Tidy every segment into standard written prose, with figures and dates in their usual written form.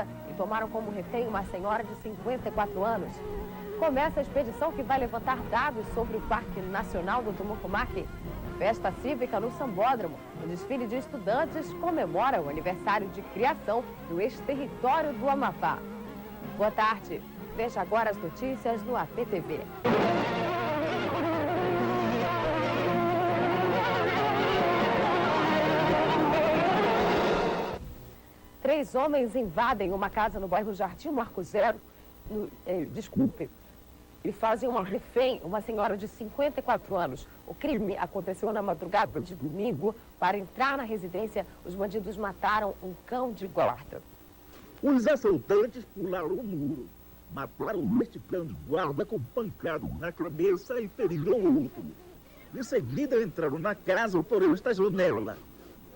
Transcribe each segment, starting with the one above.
e tomaram como refém uma senhora de 54 anos. Começa a expedição que vai levantar dados sobre o Parque Nacional do Tumucumaque. Festa cívica no Sambódromo. O desfile de estudantes comemora o aniversário de criação do ex-território do Amapá. Boa tarde. Veja agora as notícias no APTV. Três homens invadem uma casa no bairro Jardim Marco Zero. E fazem uma refém, uma senhora de 54 anos. O crime aconteceu na madrugada de domingo. Para entrar na residência, os bandidos mataram um cão de guarda. Os assaltantes pularam o muro, mataram este cão de guarda com pancada na cabeça e feriram o outro. Em seguida, entraram na casa por esta janela.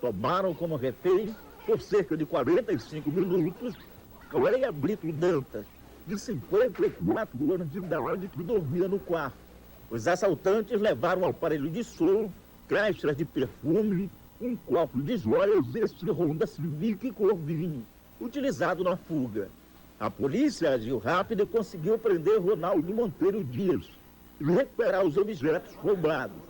Tomaram como refém, por cerca de 45 minutos, Cleia Brito Dantas, de 54 anos de idade, que dormia no quarto. Os assaltantes levaram um aparelho de som, caixas de perfume, um copo de joias e este Honda Civic cor vinho, utilizado na fuga. A polícia agiu rápido e conseguiu prender Ronaldo Monteiro Dias e recuperar os objetos roubados.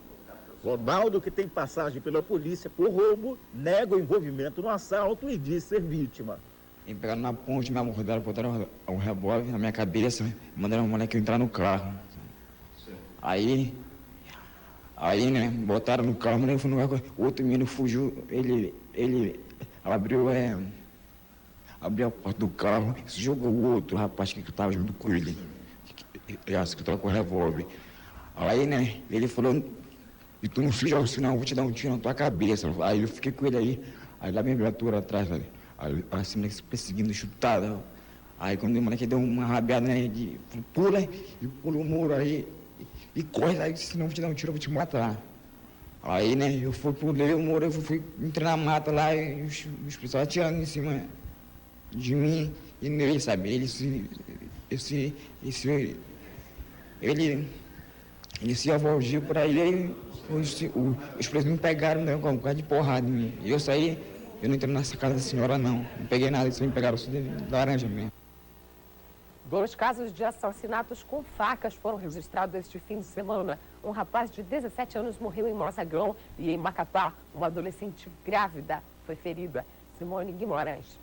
Ronaldo, que tem passagem pela polícia por roubo, nega o envolvimento no assalto e diz ser vítima. Me pegaram na ponte, me abordaram, botaram o revólver na minha cabeça, mandaram o moleque entrar no carro. Aí, botaram no carro, o outro menino fugiu, ele abriu a porta do carro, jogou o outro rapaz que estava junto com ele, que estava com o revólver. Aí, ele falou, e tu não fuja, senão eu vou te dar um tiro na tua cabeça. Aí eu fiquei com ele aí lá minha viatura atrás, aí esse moleque se perseguindo, chutado. Aí quando o moleque deu uma rabiada, de pula o muro aí, e corre, aí senão eu vou te dar um tiro, eu vou te matar. Aí, eu pulei o muro, eu fui entrar na mata lá, e os pessoal atirando em cima de mim, e nele, sabe, ele se avolgiu por aí, os presos me pegaram, com um cara de porrada em mim. E eu saí, eu não entrei nessa casa da senhora, não peguei nada, eles me pegaram só de laranja mesmo. 2 casos de assassinatos com facas foram registrados este fim de semana. Um rapaz de 17 anos morreu em Mozagão e em Macapá, uma adolescente grávida foi ferida. Simone Guimarães.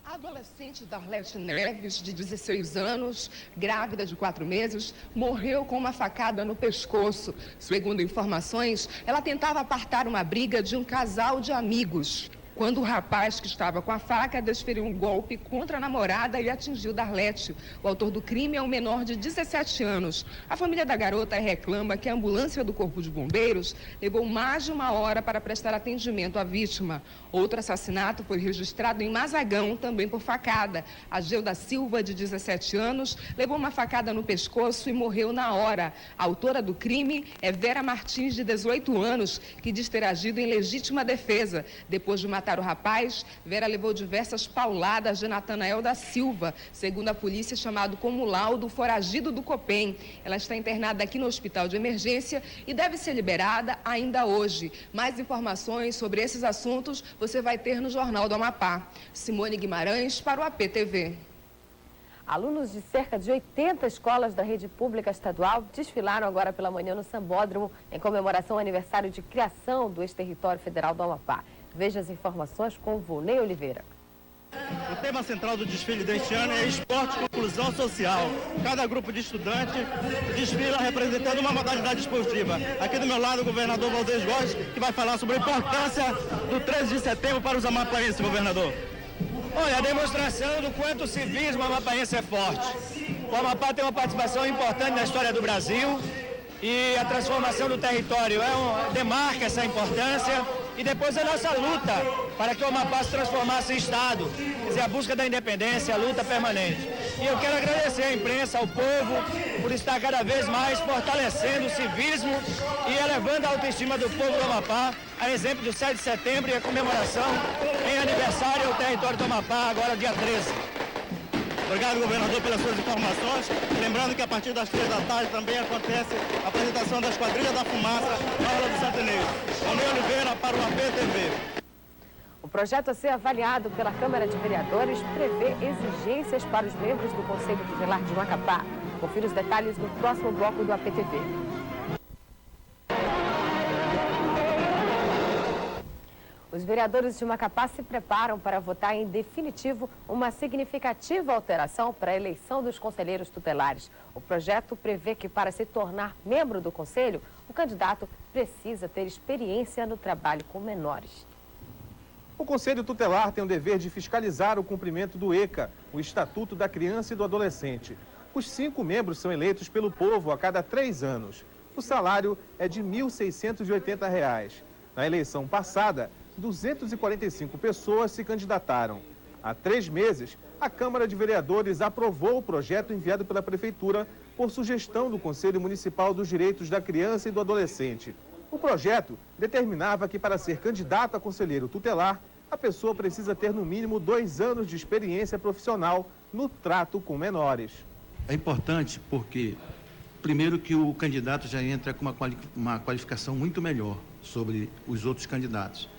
A adolescente Darlete Neves, de 16 anos, grávida de 4 meses, morreu com uma facada no pescoço. Segundo informações, ela tentava apartar uma briga de um casal de amigos, quando o rapaz que estava com a faca desferiu um golpe contra a namorada e atingiu Darlete. O autor do crime é um menor de 17 anos. A família da garota reclama que a ambulância do Corpo de Bombeiros levou mais de 1 hora para prestar atendimento à vítima. Outro assassinato foi registrado em Mazagão, também por facada. A Geuda Silva, de 17 anos, levou uma facada no pescoço e morreu na hora. A autora do crime é Vera Martins, de 18 anos, que diz ter agido em legítima defesa. Depois de matar o rapaz, Vera levou diversas pauladas de Natanael da Silva, segundo a polícia, chamado como laudo foragido do Copem. Ela está internada aqui no hospital de emergência e deve ser liberada ainda hoje. Mais informações sobre esses assuntos você vai ter no Jornal do Amapá. Simone Guimarães para o APTV. Alunos de cerca de 80 escolas da rede pública estadual desfilaram agora pela manhã no Sambódromo em comemoração ao aniversário de criação do ex-território federal do Amapá. Veja as informações com Volney Oliveira. O tema central do desfile deste ano é esporte e inclusão social. Cada grupo de estudantes desfila representando uma modalidade esportiva. Aqui do meu lado, o governador Valdez Góes, que vai falar sobre a importância do 13 de setembro para os amapaenses, governador. Olha, a demonstração do quanto o civismo amapaense é forte. O Amapá tem uma participação importante na história do Brasil e a transformação do território demarca essa importância. E depois a nossa luta para que o Amapá se transformasse em Estado. Quer dizer, a busca da independência, a luta permanente. E eu quero agradecer à imprensa, ao povo, por estar cada vez mais fortalecendo o civismo e elevando a autoestima do povo do Amapá, a exemplo do 7 de setembro e a comemoração em aniversário ao território do Amapá, agora dia 13. Obrigado, governador, pelas suas informações. Lembrando que a partir das 3 da tarde também acontece a apresentação da Esquadrilha da Fumaça na Aula do Santo Inês. Volney Oliveira para o APTV. projeto a ser avaliado pela Câmara de Vereadores prevê exigências para os membros do Conselho Tutelar de Macapá. Confira os detalhes no próximo bloco do APTV. Os vereadores de Macapá se preparam para votar em definitivo uma significativa alteração para a eleição dos conselheiros tutelares. O projeto prevê que, para se tornar membro do conselho, o candidato precisa ter experiência no trabalho com menores. O Conselho Tutelar tem o dever de fiscalizar o cumprimento do ECA, o Estatuto da Criança e do Adolescente. Os 5 membros são eleitos pelo povo a cada 3 anos. O salário é de R$ 1.680. Na eleição passada, 245 pessoas se candidataram. Há 3 meses, a Câmara de Vereadores aprovou o projeto enviado pela Prefeitura por sugestão do Conselho Municipal dos Direitos da Criança e do Adolescente. O projeto determinava que, para ser candidato a conselheiro tutelar, a pessoa precisa ter no mínimo 2 anos de experiência profissional no trato com menores. É importante porque, primeiro, que o candidato já entra com uma qualificação muito melhor sobre os outros candidatos.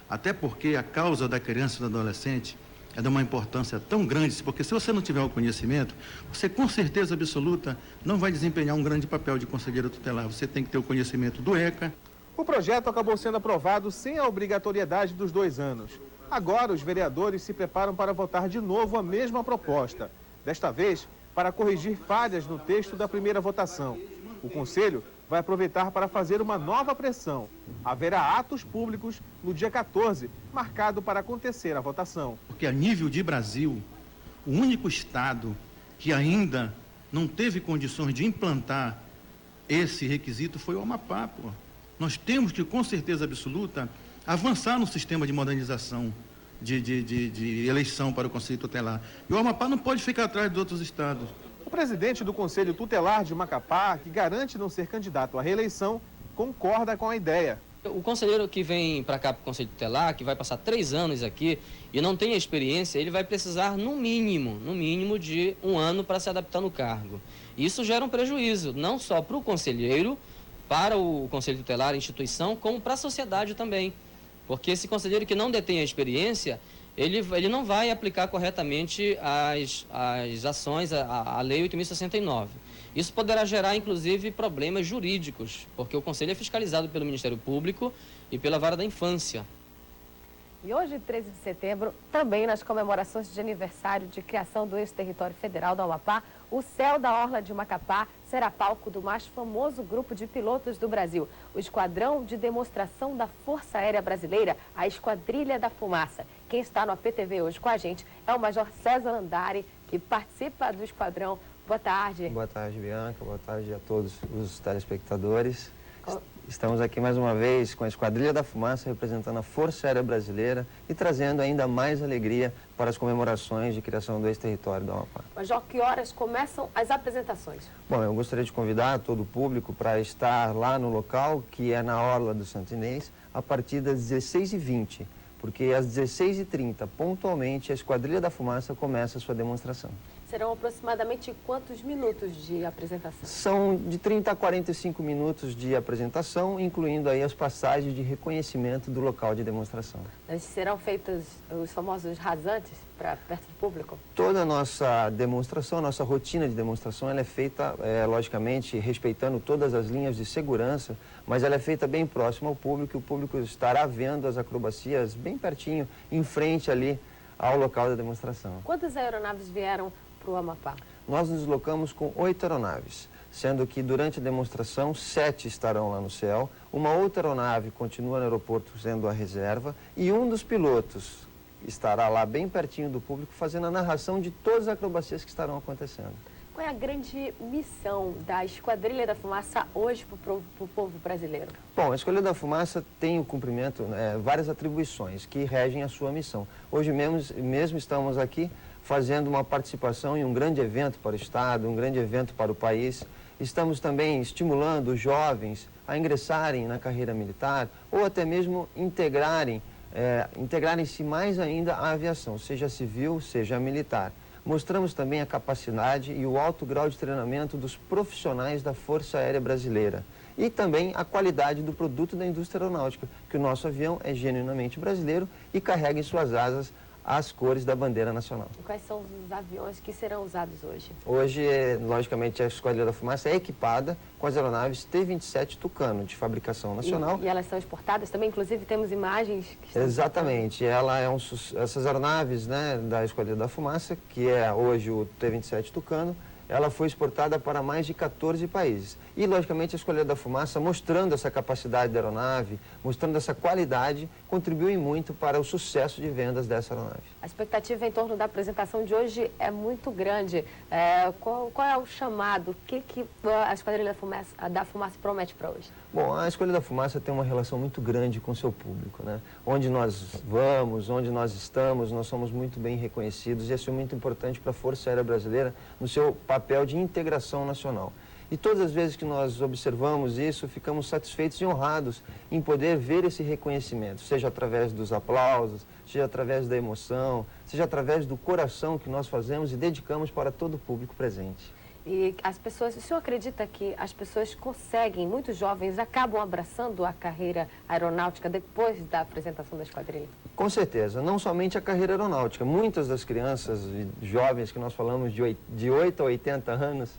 Até porque a causa da criança e do adolescente é de uma importância tão grande, porque se você não tiver o conhecimento, você com certeza absoluta não vai desempenhar um grande papel de conselheiro tutelar. Você tem que ter o conhecimento do ECA. O projeto acabou sendo aprovado sem a obrigatoriedade dos 2 anos. Agora, os vereadores se preparam para votar de novo a mesma proposta. Desta vez, para corrigir falhas no texto da primeira votação. O Conselho vai aproveitar para fazer uma nova pressão. Haverá atos públicos no dia 14, marcado para acontecer a votação. Porque a nível de Brasil, o único estado que ainda não teve condições de implantar esse requisito foi o Amapá. Nós temos que, com certeza absoluta, avançar no sistema de modernização de eleição para o Conselho Tutelar. E o Amapá não pode ficar atrás dos outros estados. O presidente do Conselho Tutelar de Macapá, que garante não ser candidato à reeleição, concorda com a ideia. O conselheiro que vem para cá para o Conselho Tutelar, que vai passar 3 anos aqui e não tem experiência, ele vai precisar no mínimo de 1 ano para se adaptar no cargo. Isso gera um prejuízo, não só para o conselheiro, para o Conselho Tutelar, a instituição, como para a sociedade também. Porque esse conselheiro que não detém a experiência, ele não vai aplicar corretamente as ações, a Lei 8.069. Isso poderá gerar, inclusive, problemas jurídicos, porque o Conselho é fiscalizado pelo Ministério Público e pela Vara da Infância. E hoje, 13 de setembro, também nas comemorações de aniversário de criação do ex-território federal do Amapá, o céu da Orla de Macapá será palco do mais famoso grupo de pilotos do Brasil, o Esquadrão de Demonstração da Força Aérea Brasileira, a Esquadrilha da Fumaça. Quem está no APTV hoje com a gente é o Major César Landari, que participa do esquadrão. Boa tarde. Boa tarde, Bianca. Boa tarde a todos os telespectadores. Estamos aqui mais uma vez com a Esquadrilha da Fumaça, representando a Força Aérea Brasileira e trazendo ainda mais alegria para as comemorações de criação do ex-território do Amapá. Major, que horas começam as apresentações? Bom, eu gostaria de convidar todo o público para estar lá no local, que é na Orla do Santo Inês, a partir das 16h20, porque às 16h30, pontualmente, a Esquadrilha da Fumaça começa a sua demonstração. Serão aproximadamente quantos minutos de apresentação? São de 30 a 45 minutos de apresentação, incluindo aí as passagens de reconhecimento do local de demonstração. Serão feitos os famosos rasantes para perto do público? Toda a nossa demonstração, a nossa rotina de demonstração, ela é feita, logicamente, respeitando todas as linhas de segurança, mas ela é feita bem próxima ao público, e o público estará vendo as acrobacias bem pertinho, em frente ali ao local da demonstração. Quantas aeronaves vieram para o Amapá? Nós nos deslocamos com 8 aeronaves, sendo que durante a demonstração 7 estarão lá no céu, uma outra aeronave continua no aeroporto sendo a reserva e um dos pilotos estará lá bem pertinho do público fazendo a narração de todas as acrobacias que estarão acontecendo. Qual é a grande missão da Esquadrilha da Fumaça hoje para o povo brasileiro? Bom, a Esquadrilha da Fumaça tem o cumprimento, várias atribuições que regem a sua missão. Hoje mesmo estamos aqui fazendo uma participação em um grande evento para o Estado, um grande evento para o país. Estamos também estimulando os jovens a ingressarem na carreira militar ou até mesmo integrarem-se mais ainda à aviação, seja civil, seja militar. Mostramos também a capacidade e o alto grau de treinamento dos profissionais da Força Aérea Brasileira e também a qualidade do produto da indústria aeronáutica, que o nosso avião é genuinamente brasileiro e carrega em suas asas as cores da bandeira nacional. E quais são os aviões que serão usados hoje? Hoje, logicamente, a Esquadrilha da Fumaça é equipada com as aeronaves T-27 Tucano, de fabricação nacional. E elas são exportadas também? Inclusive, temos imagens que estão... Exatamente. Ela é essas aeronaves, né, da Esquadrilha da Fumaça, que é hoje o T-27 Tucano, ela foi exportada para mais de 14 países. E, logicamente, a Esquadrilha da Fumaça, mostrando essa capacidade da aeronave, mostrando essa qualidade, contribui muito para o sucesso de vendas dessa aeronave. A expectativa em torno da apresentação de hoje é muito grande. Qual é o chamado? O que a Esquadrilha da Fumaça promete para hoje? Bom, a Esquadrilha da Fumaça tem uma relação muito grande com o seu público, né? Onde nós vamos, onde nós estamos, nós somos muito bem reconhecidos e isso é muito importante para a Força Aérea Brasileira no seu papel de integração nacional. E todas as vezes que nós observamos isso, ficamos satisfeitos e honrados em poder ver esse reconhecimento, seja através dos aplausos, seja através da emoção, seja através do coração que nós fazemos e dedicamos para todo o público presente. E as pessoas, o senhor acredita que as pessoas conseguem, muitos jovens acabam abraçando a carreira aeronáutica depois da apresentação da esquadrilha? Com certeza, não somente a carreira aeronáutica. Muitas das crianças e jovens que nós falamos de 8 a 80 anos,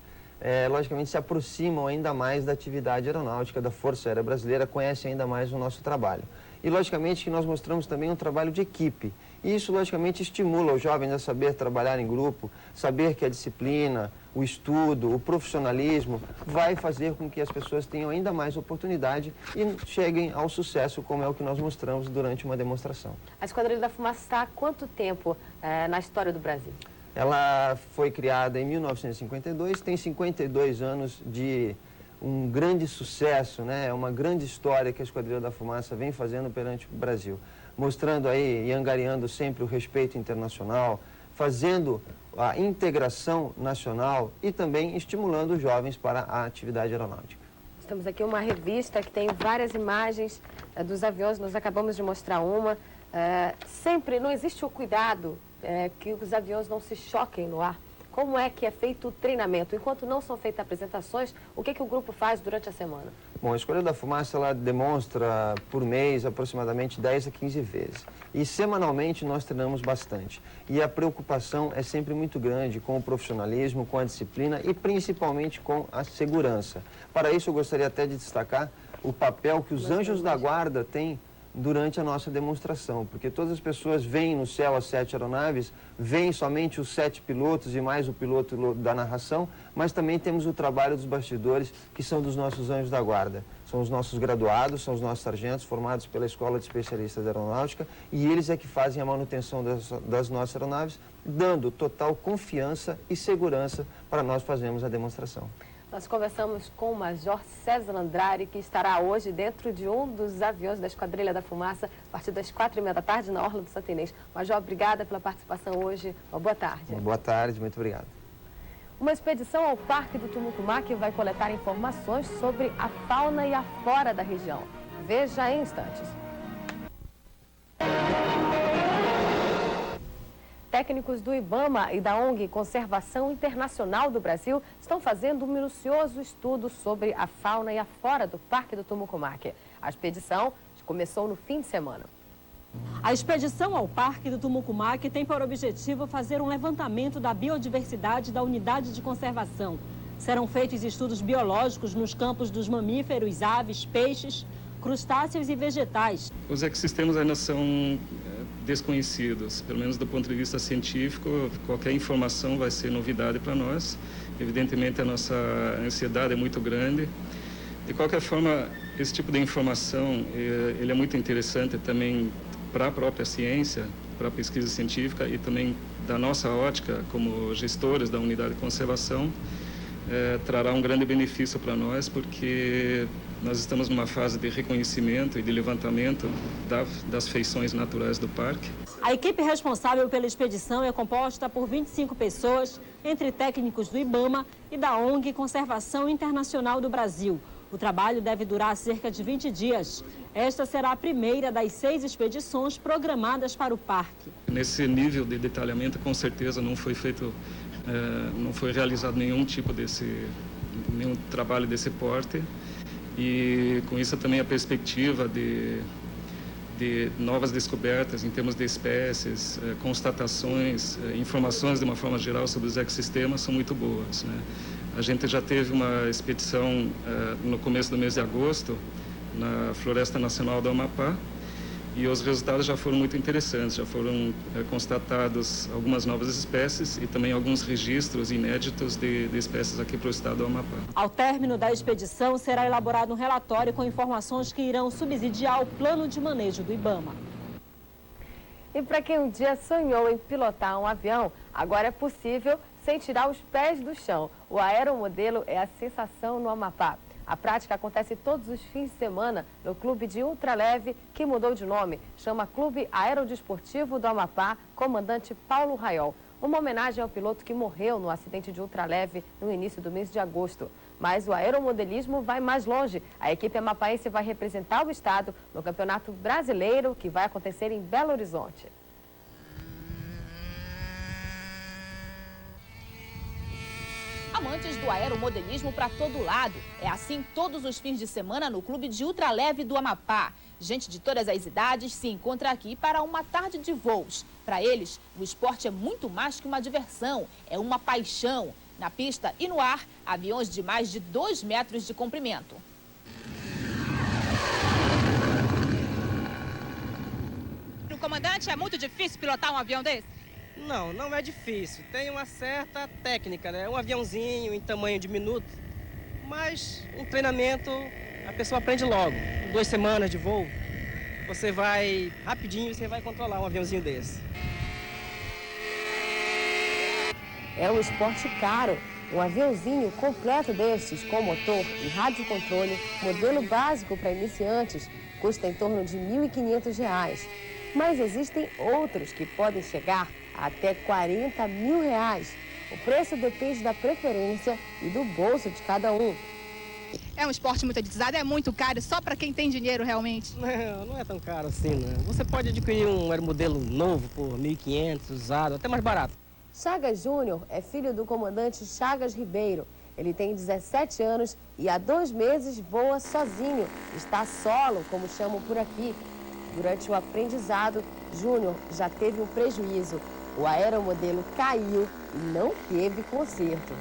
logicamente se aproximam ainda mais da atividade aeronáutica da Força Aérea Brasileira, conhecem ainda mais o nosso trabalho. E, logicamente, que nós mostramos também um trabalho de equipe. E isso, logicamente, estimula os jovens a saber trabalhar em grupo, saber que a disciplina, o estudo, o profissionalismo vai fazer com que as pessoas tenham ainda mais oportunidade e cheguem ao sucesso, como é o que nós mostramos durante uma demonstração. A Esquadrilha da Fumaça está há quanto tempo na história do Brasil? Ela foi criada em 1952, tem 52 anos de um grande sucesso, né? É uma grande história que a Esquadrilha da Fumaça vem fazendo perante o Brasil, mostrando aí e angariando sempre o respeito internacional, fazendo a integração nacional e também estimulando os jovens para a atividade aeronáutica. Temos aqui uma revista que tem várias imagens dos aviões, nós acabamos de mostrar uma. Sempre não existe o cuidado que os aviões não se choquem no ar. Como é que é feito o treinamento? Enquanto não são feitas apresentações, o que o grupo faz durante a semana? Bom, a Esquadrilha da Fumaça, ela demonstra por mês aproximadamente 10 a 15 vezes. E semanalmente nós treinamos bastante. E a preocupação é sempre muito grande com o profissionalismo, com a disciplina e principalmente com a segurança. Para isso eu gostaria até de destacar o papel que os anjos da guarda têm durante a nossa demonstração, porque todas as pessoas veem no céu as 7 aeronaves, veem somente os 7 pilotos e mais o piloto da narração, mas também temos o trabalho dos bastidores, que são dos nossos anjos da guarda. São os nossos graduados, são os nossos sargentos formados pela Escola de Especialistas de Aeronáutica e eles é que fazem a manutenção das nossas aeronaves, dando total confiança e segurança para nós fazermos a demonstração. Nós conversamos com o Major César Andrade, que estará hoje dentro de um dos aviões da Esquadrilha da Fumaça, a partir das 4h30 da tarde, na Orla do Santa Inês. Major, obrigada pela participação hoje. Uma boa tarde. Uma boa tarde, muito obrigado. Uma expedição ao Parque do Tumucumaque vai coletar informações sobre a fauna e a flora da região. Veja em instantes. Técnicos do IBAMA e da ONG Conservação Internacional do Brasil estão fazendo um minucioso estudo sobre a fauna e a flora do Parque do Tumucumaque. A expedição começou no fim de semana. A expedição ao Parque do Tumucumaque tem por objetivo fazer um levantamento da biodiversidade da unidade de conservação. Serão feitos estudos biológicos nos campos dos mamíferos, aves, peixes, crustáceos e vegetais. Os ecossistemas ainda são desconhecidos, pelo menos do ponto de vista científico. Qualquer informação vai ser novidade para nós. Evidentemente a nossa ansiedade é muito grande. De qualquer forma, esse tipo de informação ele é muito interessante também para a própria ciência, para a pesquisa científica e também da nossa ótica como gestores da unidade de conservação. Trará um grande benefício para nós, porque nós estamos numa fase de reconhecimento e de levantamento das feições naturais do parque. A equipe responsável pela expedição é composta por 25 pessoas, entre técnicos do IBAMA e da ONG Conservação Internacional do Brasil. O trabalho deve durar cerca de 20 dias. Esta será a primeira das 6 expedições programadas para o parque. Nesse nível de detalhamento, com certeza não foi feito, não foi realizado nenhum trabalho desse porte. E com isso também a perspectiva de novas descobertas em termos de espécies, constatações, informações de uma forma geral sobre os ecossistemas são muito boas, né? A gente já teve uma expedição no começo do mês de agosto na Floresta Nacional do Amapá e os resultados já foram muito interessantes, já foram constatados algumas novas espécies e também alguns registros inéditos de espécies aqui para o estado do Amapá. Ao término da expedição, será elaborado um relatório com informações que irão subsidiar o plano de manejo do IBAMA. E para quem um dia sonhou em pilotar um avião, agora é possível sem tirar os pés do chão. O aeromodelo é a sensação no Amapá. A prática acontece todos os fins de semana no clube de ultraleve, que mudou de nome. Chama Clube Aerodesportivo do Amapá, comandante Paulo Raiol. Uma homenagem ao piloto que morreu no acidente de ultraleve no início do mês de agosto. Mas o aeromodelismo vai mais longe. A equipe amapaense vai representar o estado no Campeonato Brasileiro, que vai acontecer em Belo Horizonte. Amantes do aeromodelismo para todo lado. É assim todos os fins de semana no Clube de Ultraleve do Amapá. Gente de todas as idades se encontra aqui para uma tarde de voos. Para eles, o esporte é muito mais que uma diversão, é uma paixão. Na pista e no ar, aviões de mais de 2 metros de comprimento. Comandante, é muito difícil pilotar um avião desse? Não, não é difícil. Tem uma certa técnica, né? Um aviãozinho em tamanho diminuto, mas um treinamento a pessoa aprende logo. 2 semanas de voo, você vai rapidinho, você vai controlar um aviãozinho desse. É um esporte caro. Um aviãozinho completo destes, com motor e radiocontrole, modelo básico para iniciantes, custa em torno de R$ 1.500. Mas existem outros que podem chegar a até R$ 40 mil. O preço depende da preferência e do bolso de cada um. É um esporte muito elitizado, é muito caro, só para quem tem dinheiro realmente? Não é tão caro assim, né? Você pode adquirir um aeromodelo novo por R$ 1.500, usado, até mais barato. Chagas Júnior é filho do comandante Chagas Ribeiro. Ele tem 17 anos e há 2 meses voa sozinho. Está solo, como chamam por aqui. Durante o aprendizado, Júnior já teve um prejuízo. O aeromodelo caiu e não teve conserto.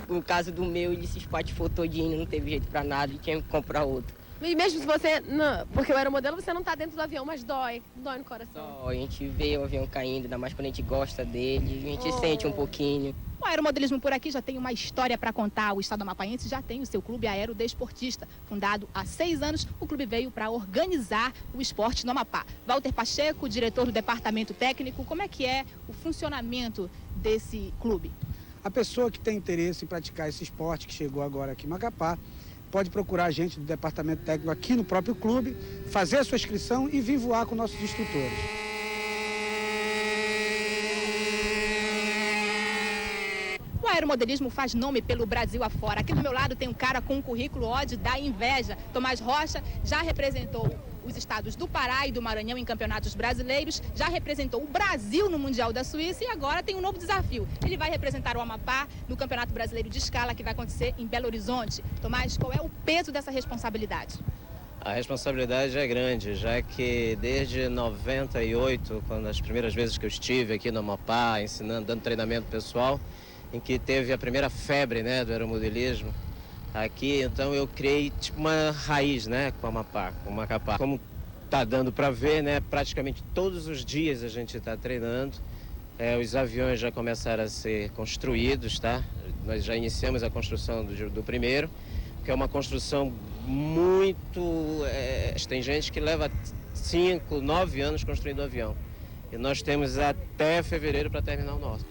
No caso do meu, ele se espatifou todinho, não teve jeito para nada e tinha que comprar outro. E mesmo se você... Não, porque o aeromodelo você não está dentro do avião, mas dói no coração. A gente vê o avião caindo, ainda mais quando a gente gosta dele, a gente sente um pouquinho. O aeromodelismo por aqui já tem uma história para contar. O estado amapaense já tem o seu clube aerodesportista. Fundado há 6 anos, o clube veio para organizar o esporte no Amapá. Walter Pacheco, diretor do departamento técnico, como é que é o funcionamento desse clube? A pessoa que tem interesse em praticar esse esporte, que chegou agora aqui em Macapá, pode procurar a gente do departamento técnico aqui no próprio clube, fazer a sua inscrição e vir voar com nossos instrutores. O aeromodelismo faz nome pelo Brasil afora. Aqui do meu lado tem um cara com um currículo ódio da inveja. Tomás Rocha já representou os estados do Pará e do Maranhão em campeonatos brasileiros, já representou o Brasil no Mundial da Suíça e agora tem um novo desafio. Ele vai representar o Amapá no Campeonato Brasileiro de Escala, que vai acontecer em Belo Horizonte. Tomás, qual é o peso dessa responsabilidade? A responsabilidade é grande, já que desde 98, quando as primeiras vezes que eu estive aqui no Amapá, ensinando, dando treinamento pessoal, em que teve a primeira febre, né, do aeromodelismo aqui, então eu criei tipo uma raiz, né, com o Amapá, com o Macapá. Como tá dando para ver, né, praticamente todos os dias a gente está treinando. Os aviões já começaram a ser construídos, tá? Nós já iniciamos a construção do primeiro, que é uma construção muito... tem gente que leva 5, 9 anos construindo o avião. E nós temos até fevereiro para terminar o nosso.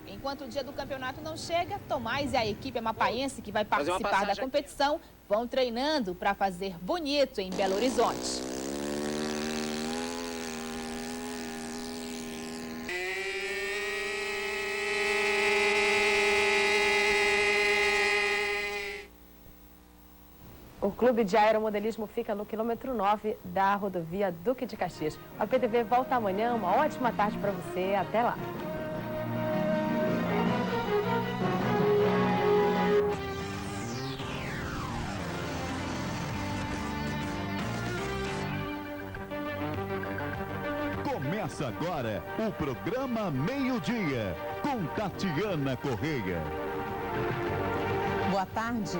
Enquanto o dia do campeonato não chega, Tomás e a equipe amapaense que vai participar da competição vão treinando para fazer bonito em Belo Horizonte. O Clube de Aeromodelismo fica no quilômetro 9 da rodovia Duque de Caxias. A PTV volta amanhã. Uma ótima tarde para você. Até lá. Começa agora o programa Meio-Dia, com Tatiana Correia. Boa tarde.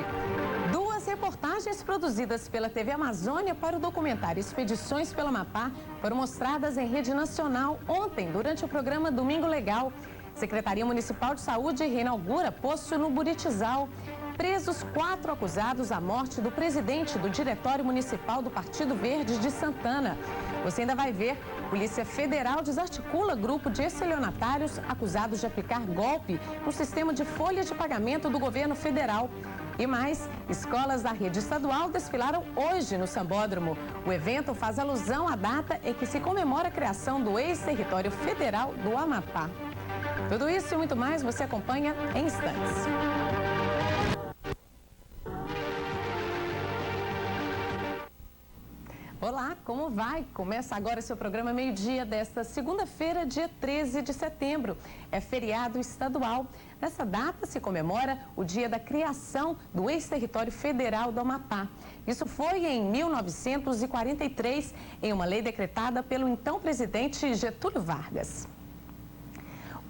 Duas reportagens produzidas pela TV Amazônia para o documentário Expedições pelo Amapá foram mostradas em rede nacional ontem, durante o programa Domingo Legal. Secretaria Municipal de Saúde reinaugura posto no Buritizal. Presos 4 acusados à morte do presidente do Diretório Municipal do Partido Verde de Santana. Você ainda vai ver, Polícia Federal desarticula grupo de estelionatários acusados de aplicar golpe no sistema de folha de pagamento do governo federal. E mais, escolas da rede estadual desfilaram hoje no Sambódromo. O evento faz alusão à data em que se comemora a criação do ex-território federal do Amapá. Tudo isso e muito mais você acompanha em instantes. Olá, como vai? Começa agora o seu programa Meio-Dia desta segunda-feira, dia 13 de setembro. É feriado estadual. Nessa data se comemora o dia da criação do ex-território federal do Amapá. Isso foi em 1943, em uma lei decretada pelo então presidente Getúlio Vargas.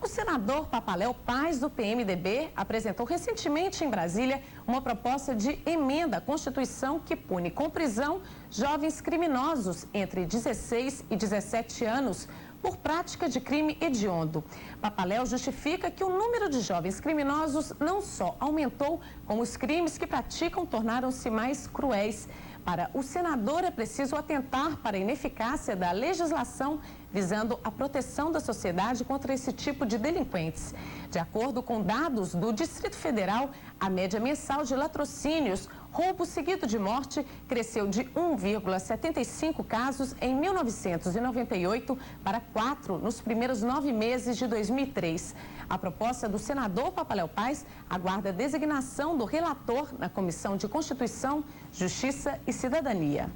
O senador Papaléu Paz, do PMDB, apresentou recentemente em Brasília uma proposta de emenda à Constituição que pune com prisão jovens criminosos entre 16 e 17 anos por prática de crime hediondo. Papaléu justifica que o número de jovens criminosos não só aumentou, como os crimes que praticam tornaram-se mais cruéis. Para o senador, é preciso atentar para a ineficácia da legislação visando a proteção da sociedade contra esse tipo de delinquentes. De acordo com dados do Distrito Federal, a média mensal de latrocínios, roubo seguido de morte, cresceu de 1,75 casos em 1998 para 4 nos primeiros 9 meses de 2003. A proposta do senador Papaléu Paz aguarda a designação do relator na Comissão de Constituição, Justiça e Cidadania.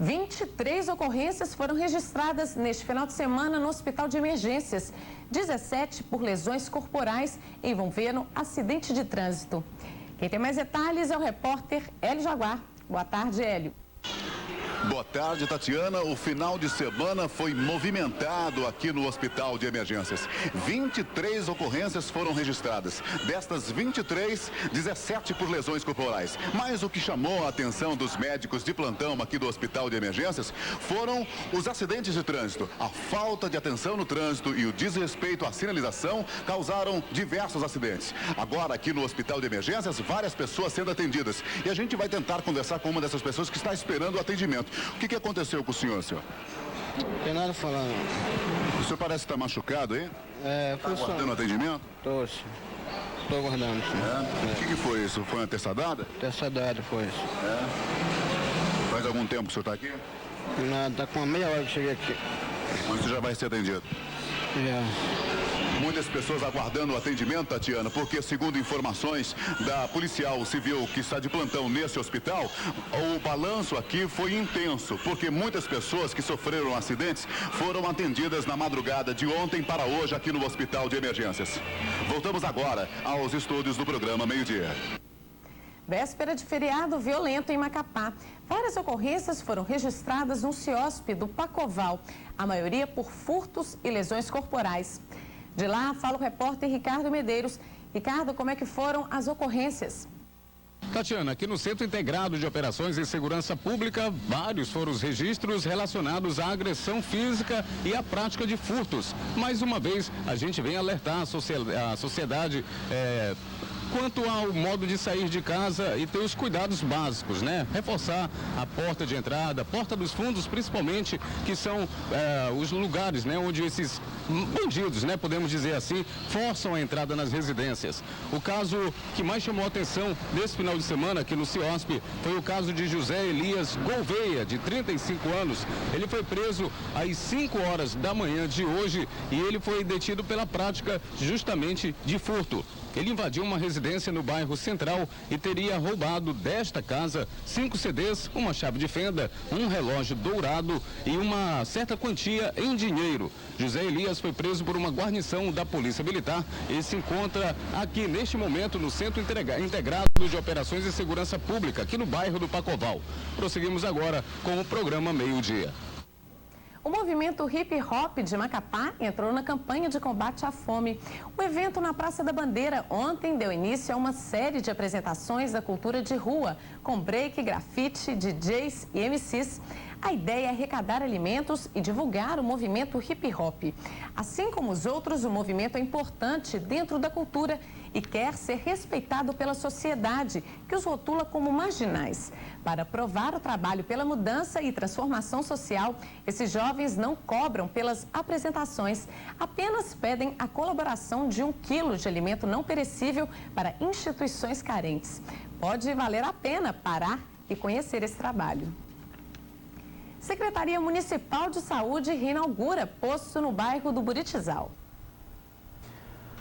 23 ocorrências foram registradas neste final de semana no Hospital de Emergências, 17 por lesões corporais envolvendo acidente de trânsito. Quem tem mais detalhes é o repórter Hélio Jaguar. Boa tarde, Hélio. Boa tarde, Tatiana. O final de semana foi movimentado aqui no Hospital de Emergências. 23 ocorrências foram registradas. Destas 23, 17 por lesões corporais. Mas o que chamou a atenção dos médicos de plantão aqui do Hospital de Emergências foram os acidentes de trânsito. A falta de atenção no trânsito e o desrespeito à sinalização causaram diversos acidentes. Agora, aqui no Hospital de Emergências, várias pessoas sendo atendidas. E a gente vai tentar conversar com uma dessas pessoas que está esperando o atendimento. O que aconteceu com o senhor? Não tem nada a falar, não. O senhor parece estar machucado, hein? Está aguardando o atendimento? Estou aguardando, sim. O que foi isso? Foi uma terçadada? Terçadada foi isso. Faz algum tempo que o senhor está aqui? Nada, está com uma meia hora que cheguei aqui. Mas você já vai ser atendido? Muitas pessoas aguardando o atendimento, Tatiana, porque, segundo informações da policial civil que está de plantão nesse hospital, o balanço aqui foi intenso, porque muitas pessoas que sofreram acidentes foram atendidas na madrugada de ontem para hoje aqui no Hospital de Emergências. Voltamos agora aos estúdios do programa Meio-Dia. Véspera de feriado violento em Macapá. Várias ocorrências foram registradas no CIOSP do Pacoval, a maioria por furtos e lesões corporais. De lá, fala o repórter Ricardo Medeiros. Ricardo, como é que foram as ocorrências? Tatiana, aqui no Centro Integrado de Operações e Segurança Pública, vários foram os registros relacionados à agressão física e à prática de furtos. Mais uma vez, a gente vem alertar a sociedade quanto ao modo de sair de casa e ter os cuidados básicos, né? Reforçar a porta de entrada, a porta dos fundos, principalmente, que são os lugares, né, onde esses bandidos, né, podemos dizer assim, forçam a entrada nas residências. O caso que mais chamou a atenção desse final de semana aqui no CIOSP foi o caso de José Elias Gouveia, de 35 anos. Ele foi preso às 5 horas da manhã de hoje e ele foi detido pela prática justamente de furto. Ele invadiu uma residência residência no bairro Central e teria roubado desta casa 5 CDs, uma chave de fenda, um relógio dourado e uma certa quantia em dinheiro. José Elias foi preso por uma guarnição da Polícia Militar e se encontra aqui neste momento no Centro Integrado de Operações e Segurança Pública, aqui no bairro do Pacoval. Prosseguimos agora com o programa Meio-Dia. O movimento Hip Hop de Macapá entrou na campanha de combate à fome. O evento na Praça da Bandeira ontem deu início a uma série de apresentações da cultura de rua, com break, grafite, DJs e MCs. A ideia é arrecadar alimentos e divulgar o movimento hip hop. Assim como os outros, o movimento é importante dentro da cultura e quer ser respeitado pela sociedade, que os rotula como marginais. Para provar o trabalho pela mudança e transformação social, esses jovens não cobram pelas apresentações, apenas pedem a colaboração de 1 quilo de alimento não perecível para instituições carentes. Pode valer a pena parar e conhecer esse trabalho. Secretaria Municipal de Saúde reinaugura posto no bairro do Buritizal.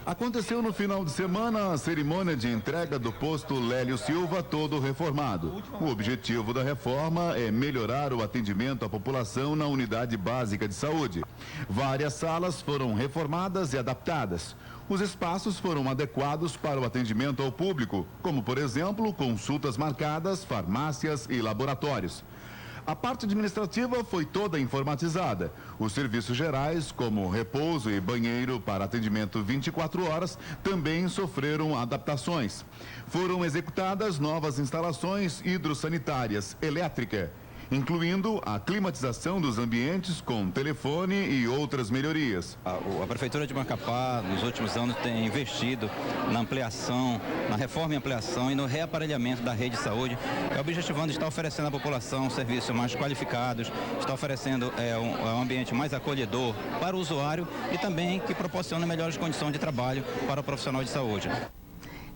Aconteceu no final de semana a cerimônia de entrega do posto Lélio Silva, todo reformado. O objetivo da reforma é melhorar o atendimento à população na unidade básica de saúde. Várias salas foram reformadas e adaptadas. Os espaços foram adequados para o atendimento ao público, como, por exemplo, consultas marcadas, farmácias e laboratórios. A parte administrativa foi toda informatizada. Os serviços gerais, como repouso e banheiro para atendimento 24 horas, também sofreram adaptações. Foram executadas novas instalações hidrossanitárias, elétrica, incluindo a climatização dos ambientes com telefone e outras melhorias. A Prefeitura de Macapá, nos últimos anos, tem investido na ampliação, na reforma e ampliação e no reaparelhamento da rede de saúde, objetivando estar oferecendo à população serviços mais qualificados, está oferecendo um ambiente mais acolhedor para o usuário e também que proporciona melhores condições de trabalho para o profissional de saúde.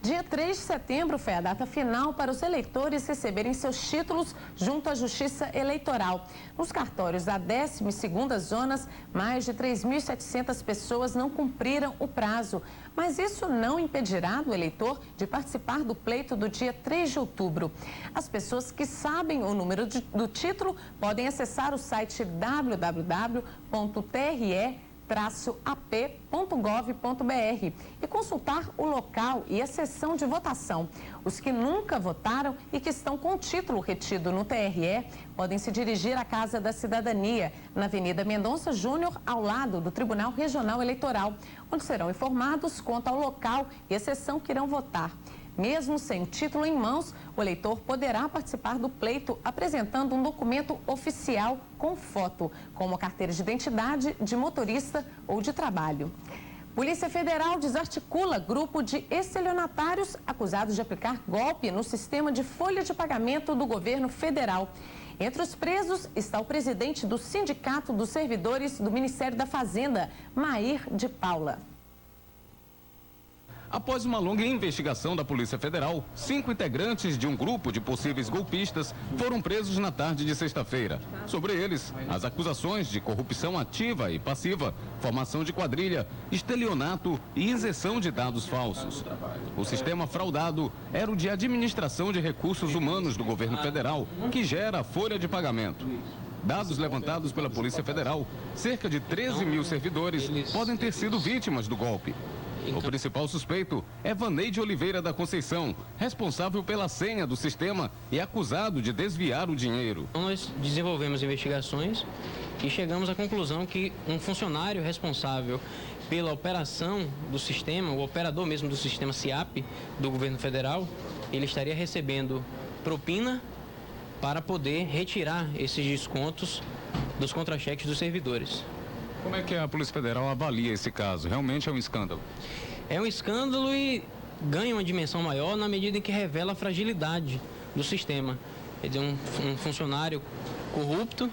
Dia 3 de setembro foi a data final para os eleitores receberem seus títulos junto à Justiça Eleitoral. Nos cartórios da 12ª Zonas, mais de 3.700 pessoas não cumpriram o prazo. Mas isso não impedirá do eleitor de participar do pleito do dia 3 de outubro. As pessoas que sabem o número do título podem acessar o site www.tre-ap.gov.br e consultar o local e a sessão de votação. Os que nunca votaram e que estão com o título retido no TRE podem se dirigir à Casa da Cidadania, na Avenida Mendonça Júnior, ao lado do Tribunal Regional Eleitoral, onde serão informados quanto ao local e a sessão que irão votar. Mesmo sem o título em mãos, o eleitor poderá participar do pleito apresentando um documento oficial com foto, como a carteira de identidade, de motorista ou de trabalho. Polícia Federal desarticula grupo de estelionatários acusados de aplicar golpe no sistema de folha de pagamento do governo federal. Entre os presos está o presidente do Sindicato dos Servidores do Ministério da Fazenda, Mair de Paula. Após uma longa investigação da Polícia Federal, 5 integrantes de um grupo de possíveis golpistas foram presos na tarde de sexta-feira. Sobre eles, as acusações de corrupção ativa e passiva, formação de quadrilha, estelionato e injeção de dados falsos. O sistema fraudado era o de administração de recursos humanos do governo federal, que gera a folha de pagamento. Dados levantados pela Polícia Federal, cerca de 13 mil servidores podem ter sido vítimas do golpe. O principal suspeito é Vaneide Oliveira da Conceição, responsável pela senha do sistema e acusado de desviar o dinheiro. Nós desenvolvemos investigações e chegamos à conclusão que um funcionário responsável pela operação do sistema, o operador mesmo do sistema SIAP do governo federal, ele estaria recebendo propina para poder retirar esses descontos dos contra-cheques dos servidores. Como é que a Polícia Federal avalia esse caso? Realmente é um escândalo? É um escândalo e ganha uma dimensão maior na medida em que revela a fragilidade do sistema. Quer dizer, um funcionário corrupto,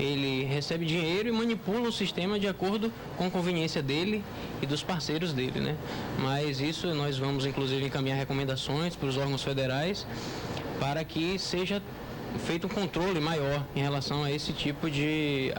ele recebe dinheiro e manipula o sistema de acordo com a conveniência dele e dos parceiros dele, né? Mas isso nós vamos, inclusive, encaminhar recomendações para os órgãos federais para que seja feito um controle maior em relação a esse tipo de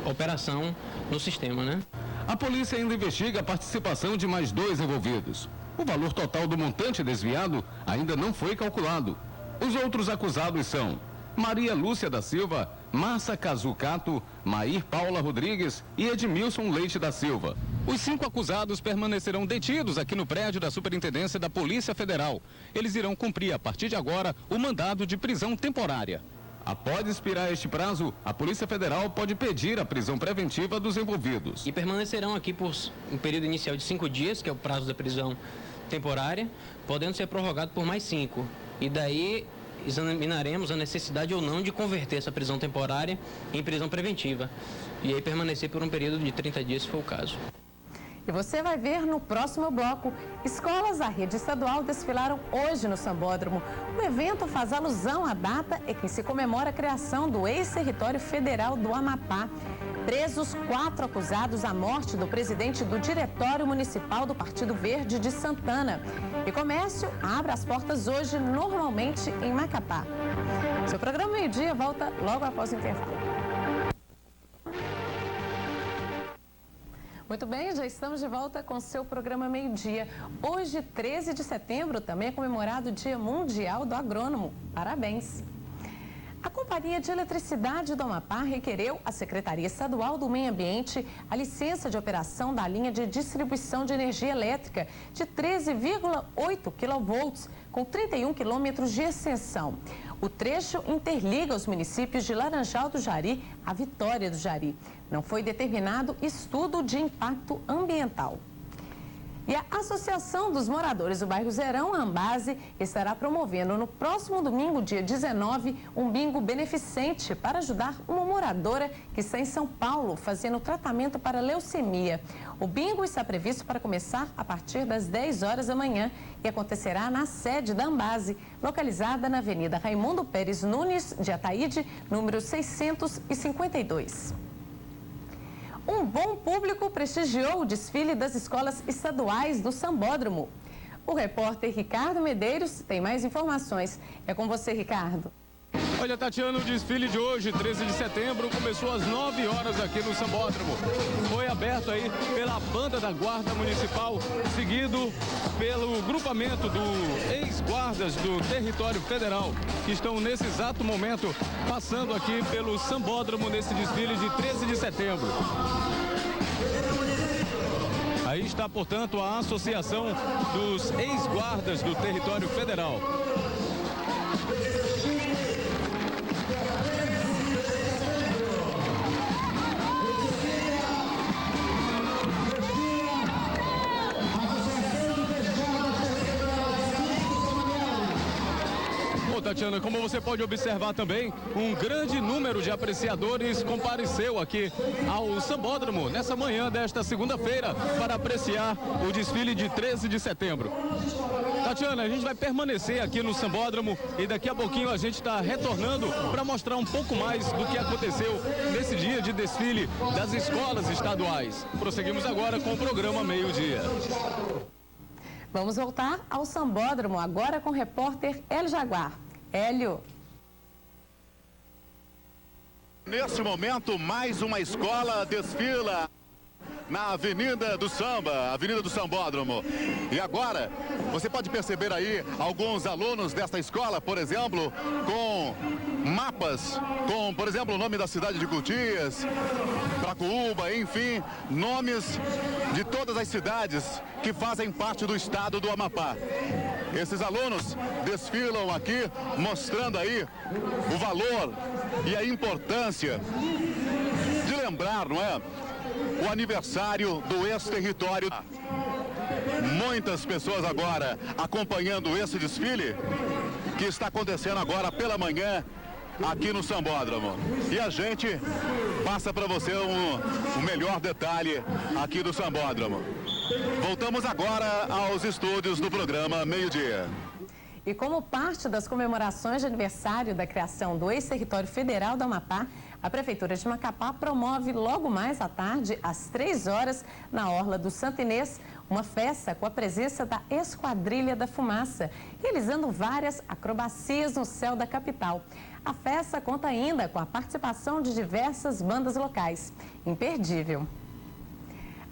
operação no sistema, né? A polícia ainda investiga a participação de mais 2 envolvidos. O valor total do montante desviado ainda não foi calculado. Os outros acusados são Maria Lúcia da Silva, Márcia Cazucato, Maír Paula Rodrigues e Edmilson Leite da Silva. Os 5 acusados permanecerão detidos aqui no prédio da Superintendência da Polícia Federal. Eles irão cumprir, a partir de agora, o mandado de prisão temporária. Após expirar este prazo, a Polícia Federal pode pedir a prisão preventiva dos envolvidos. E permanecerão aqui por um período inicial de 5 dias, que é o prazo da prisão temporária, podendo ser prorrogado por mais 5. E daí examinaremos a necessidade ou não de converter essa prisão temporária em prisão preventiva. E aí permanecer por um período de 30 dias, se for o caso. E você vai ver no próximo bloco, escolas da rede estadual desfilaram hoje no Sambódromo. O evento faz alusão à data em que se comemora a criação do ex-território federal do Amapá. Presos 4 acusados à morte do presidente do Diretório Municipal do Partido Verde de Santana. E comércio abre as portas hoje, normalmente em Macapá. Seu programa Meio-Dia volta logo após o intervalo. Muito bem, já estamos de volta com o seu programa Meio-Dia. Hoje, 13 de setembro, também é comemorado o Dia Mundial do Agrônomo. Parabéns! A Companhia de Eletricidade do Amapá requereu à Secretaria Estadual do Meio Ambiente a licença de operação da linha de distribuição de energia elétrica de 13,8 kV, com 31 quilômetros de extensão. O trecho interliga os municípios de Laranjal do Jari a Vitória do Jari. Não foi determinado estudo de impacto ambiental. E a Associação dos Moradores do Bairro Zerão, a Ambase, estará promovendo no próximo domingo, dia 19, um bingo beneficente para ajudar uma moradora que está em São Paulo fazendo tratamento para leucemia. O bingo está previsto para começar a partir das 10 horas da manhã e acontecerá na sede da Ambase, localizada na Avenida Raimundo Pérez Nunes de Ataíde, número 652. Um bom público prestigiou o desfile das escolas estaduais do Sambódromo. O repórter Ricardo Medeiros tem mais informações. É com você, Ricardo. Olha, Tatiana, o desfile de hoje, 13 de setembro, começou às 9 horas aqui no Sambódromo. Foi aberto aí pela banda da Guarda Municipal, seguido pelo grupamento do ex-guardas do Território Federal, que estão nesse exato momento passando aqui pelo Sambódromo nesse desfile de 13 de setembro. Aí está, portanto, a Associação dos Ex-Guardas do Território Federal. Tatiana, como você pode observar também, um grande número de apreciadores compareceu aqui ao Sambódromo nessa manhã desta segunda-feira para apreciar o desfile de 13 de setembro. Tatiana, a gente vai permanecer aqui no Sambódromo e daqui a pouquinho a gente está retornando para mostrar um pouco mais do que aconteceu nesse dia de desfile das escolas estaduais. Prosseguimos agora com o programa Meio-Dia. Vamos voltar ao Sambódromo agora com o repórter Hélio Jaguar. Hélio. Neste momento, mais uma escola desfila na Avenida do Samba, Avenida do Sambódromo. E agora, você pode perceber aí alguns alunos desta escola, por exemplo, com mapas, com, por exemplo, o nome da cidade de Cotias, Cracoúba, enfim, nomes de todas as cidades que fazem parte do estado do Amapá. Esses alunos desfilam aqui, mostrando aí o valor e a importância de lembrar, não é? O aniversário do ex-território. Muitas pessoas agora acompanhando esse desfile que está acontecendo agora pela manhã aqui no Sambódromo. E a gente passa para você o melhor detalhe aqui do Sambódromo. Voltamos agora aos estúdios do programa Meio-Dia. E como parte das comemorações de aniversário da criação do ex-território federal do Amapá, a Prefeitura de Macapá promove logo mais à tarde, às 3 horas, na Orla do Santo Inês, uma festa com a presença da Esquadrilha da Fumaça, realizando várias acrobacias no céu da capital. A festa conta ainda com a participação de diversas bandas locais. Imperdível.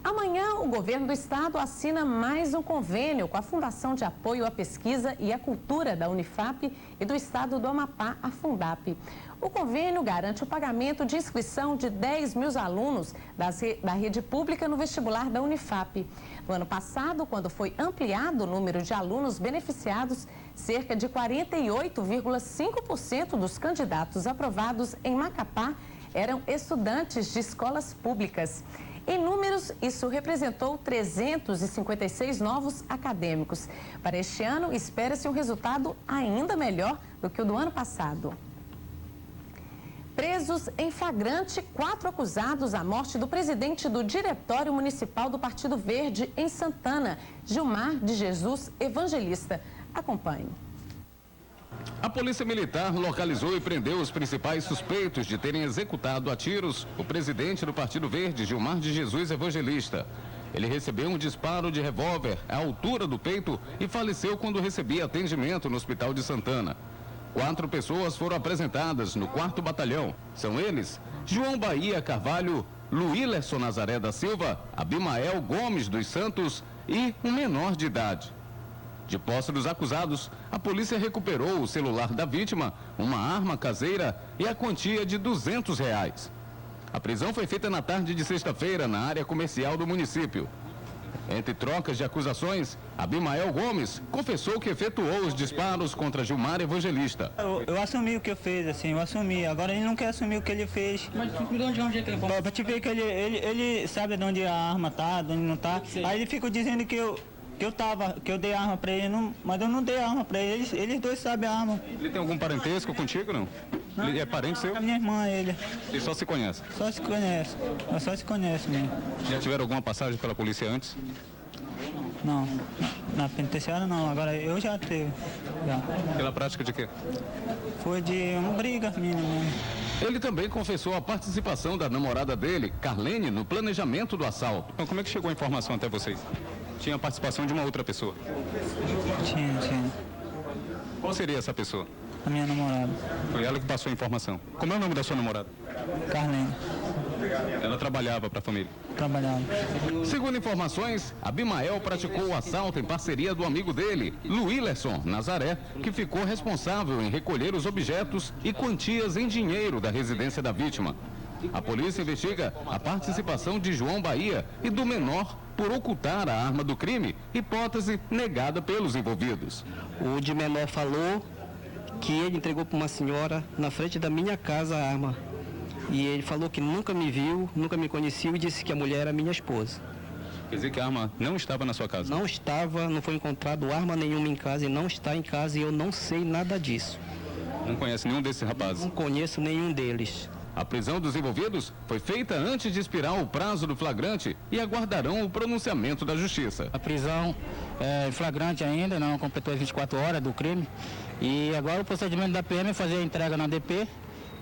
Amanhã, o governo do estado assina mais um convênio com a Fundação de Apoio à Pesquisa e à Cultura da Unifap e do estado do Amapá, a Fundap. O convênio garante o pagamento de inscrição de 10 mil alunos da rede pública no vestibular da Unifap. No ano passado, quando foi ampliado o número de alunos beneficiados, cerca de 48,5% dos candidatos aprovados em Macapá eram estudantes de escolas públicas. Em números, isso representou 356 novos acadêmicos. Para este ano, espera-se um resultado ainda melhor do que o do ano passado. Presos em flagrante, 4 acusados à morte do presidente do Diretório Municipal do Partido Verde em Santana, Gilmar de Jesus Evangelista. Acompanhe. A Polícia Militar localizou e prendeu os principais suspeitos de terem executado a tiros o presidente do Partido Verde, Gilmar de Jesus Evangelista. Ele recebeu um disparo de revólver à altura do peito e faleceu quando recebia atendimento no Hospital de Santana. 4 pessoas foram apresentadas no 4º Batalhão. São eles: João Bahia Carvalho, Luílerson Nazaré da Silva, Abimael Gomes dos Santos e um menor de idade. De posse dos acusados, a polícia recuperou o celular da vítima, uma arma caseira e a quantia de R$200. A prisão foi feita na tarde de sexta-feira na área comercial do município. Entre trocas de acusações, Abimael Gomes confessou que efetuou os disparos contra Gilmar Evangelista. Eu assumi o que eu fiz, assim, eu assumi. Agora ele não quer assumir o que ele fez. Mas de onde é que ele foi? Pra te ver que ele sabe de onde a arma tá, de onde não tá. Sim. Aí ele fica dizendo que eu dei a arma pra ele, mas eu não dei a arma pra ele, eles dois sabem a arma. Ele tem algum parentesco contigo, não? Ele é parente seu? A minha irmã, ele. E só se conhece? Só se conhece, só se conhece mesmo. Já tiveram alguma passagem pela polícia antes? Não, na penitenciária não, agora eu já teve. Já. Pela prática de quê? Foi de uma briga minha mesmo. Ele também confessou a participação da namorada dele, Carlene, no planejamento do assalto. Então, como é que chegou a informação até vocês? Tinha a participação de uma outra pessoa? Tinha. Qual seria essa pessoa? A minha namorada. Foi ela que passou a informação. Como é o nome da sua namorada? Carlene. Ela trabalhava para a família? Trabalhava. Segundo informações, Abimael praticou o assalto em parceria do amigo dele, Luílerson Nazaré, que ficou responsável em recolher os objetos e quantias em dinheiro da residência da vítima. A polícia investiga a participação de João Bahia e do menor por ocultar a arma do crime, hipótese negada pelos envolvidos. O de menor falou que ele entregou para uma senhora na frente da minha casa a arma. E ele falou que nunca me viu, nunca me conheceu e disse que a mulher era minha esposa. Quer dizer que a arma não estava na sua casa? Não estava, não foi encontrado arma nenhuma em casa e não está em casa e eu não sei nada disso. Não conhece nenhum desses rapazes? Não conheço nenhum deles. A prisão dos envolvidos foi feita antes de expirar o prazo do flagrante e aguardarão o pronunciamento da justiça. A prisão é em flagrante ainda, não completou as 24 horas do crime. E agora o procedimento da PM é fazer a entrega na DP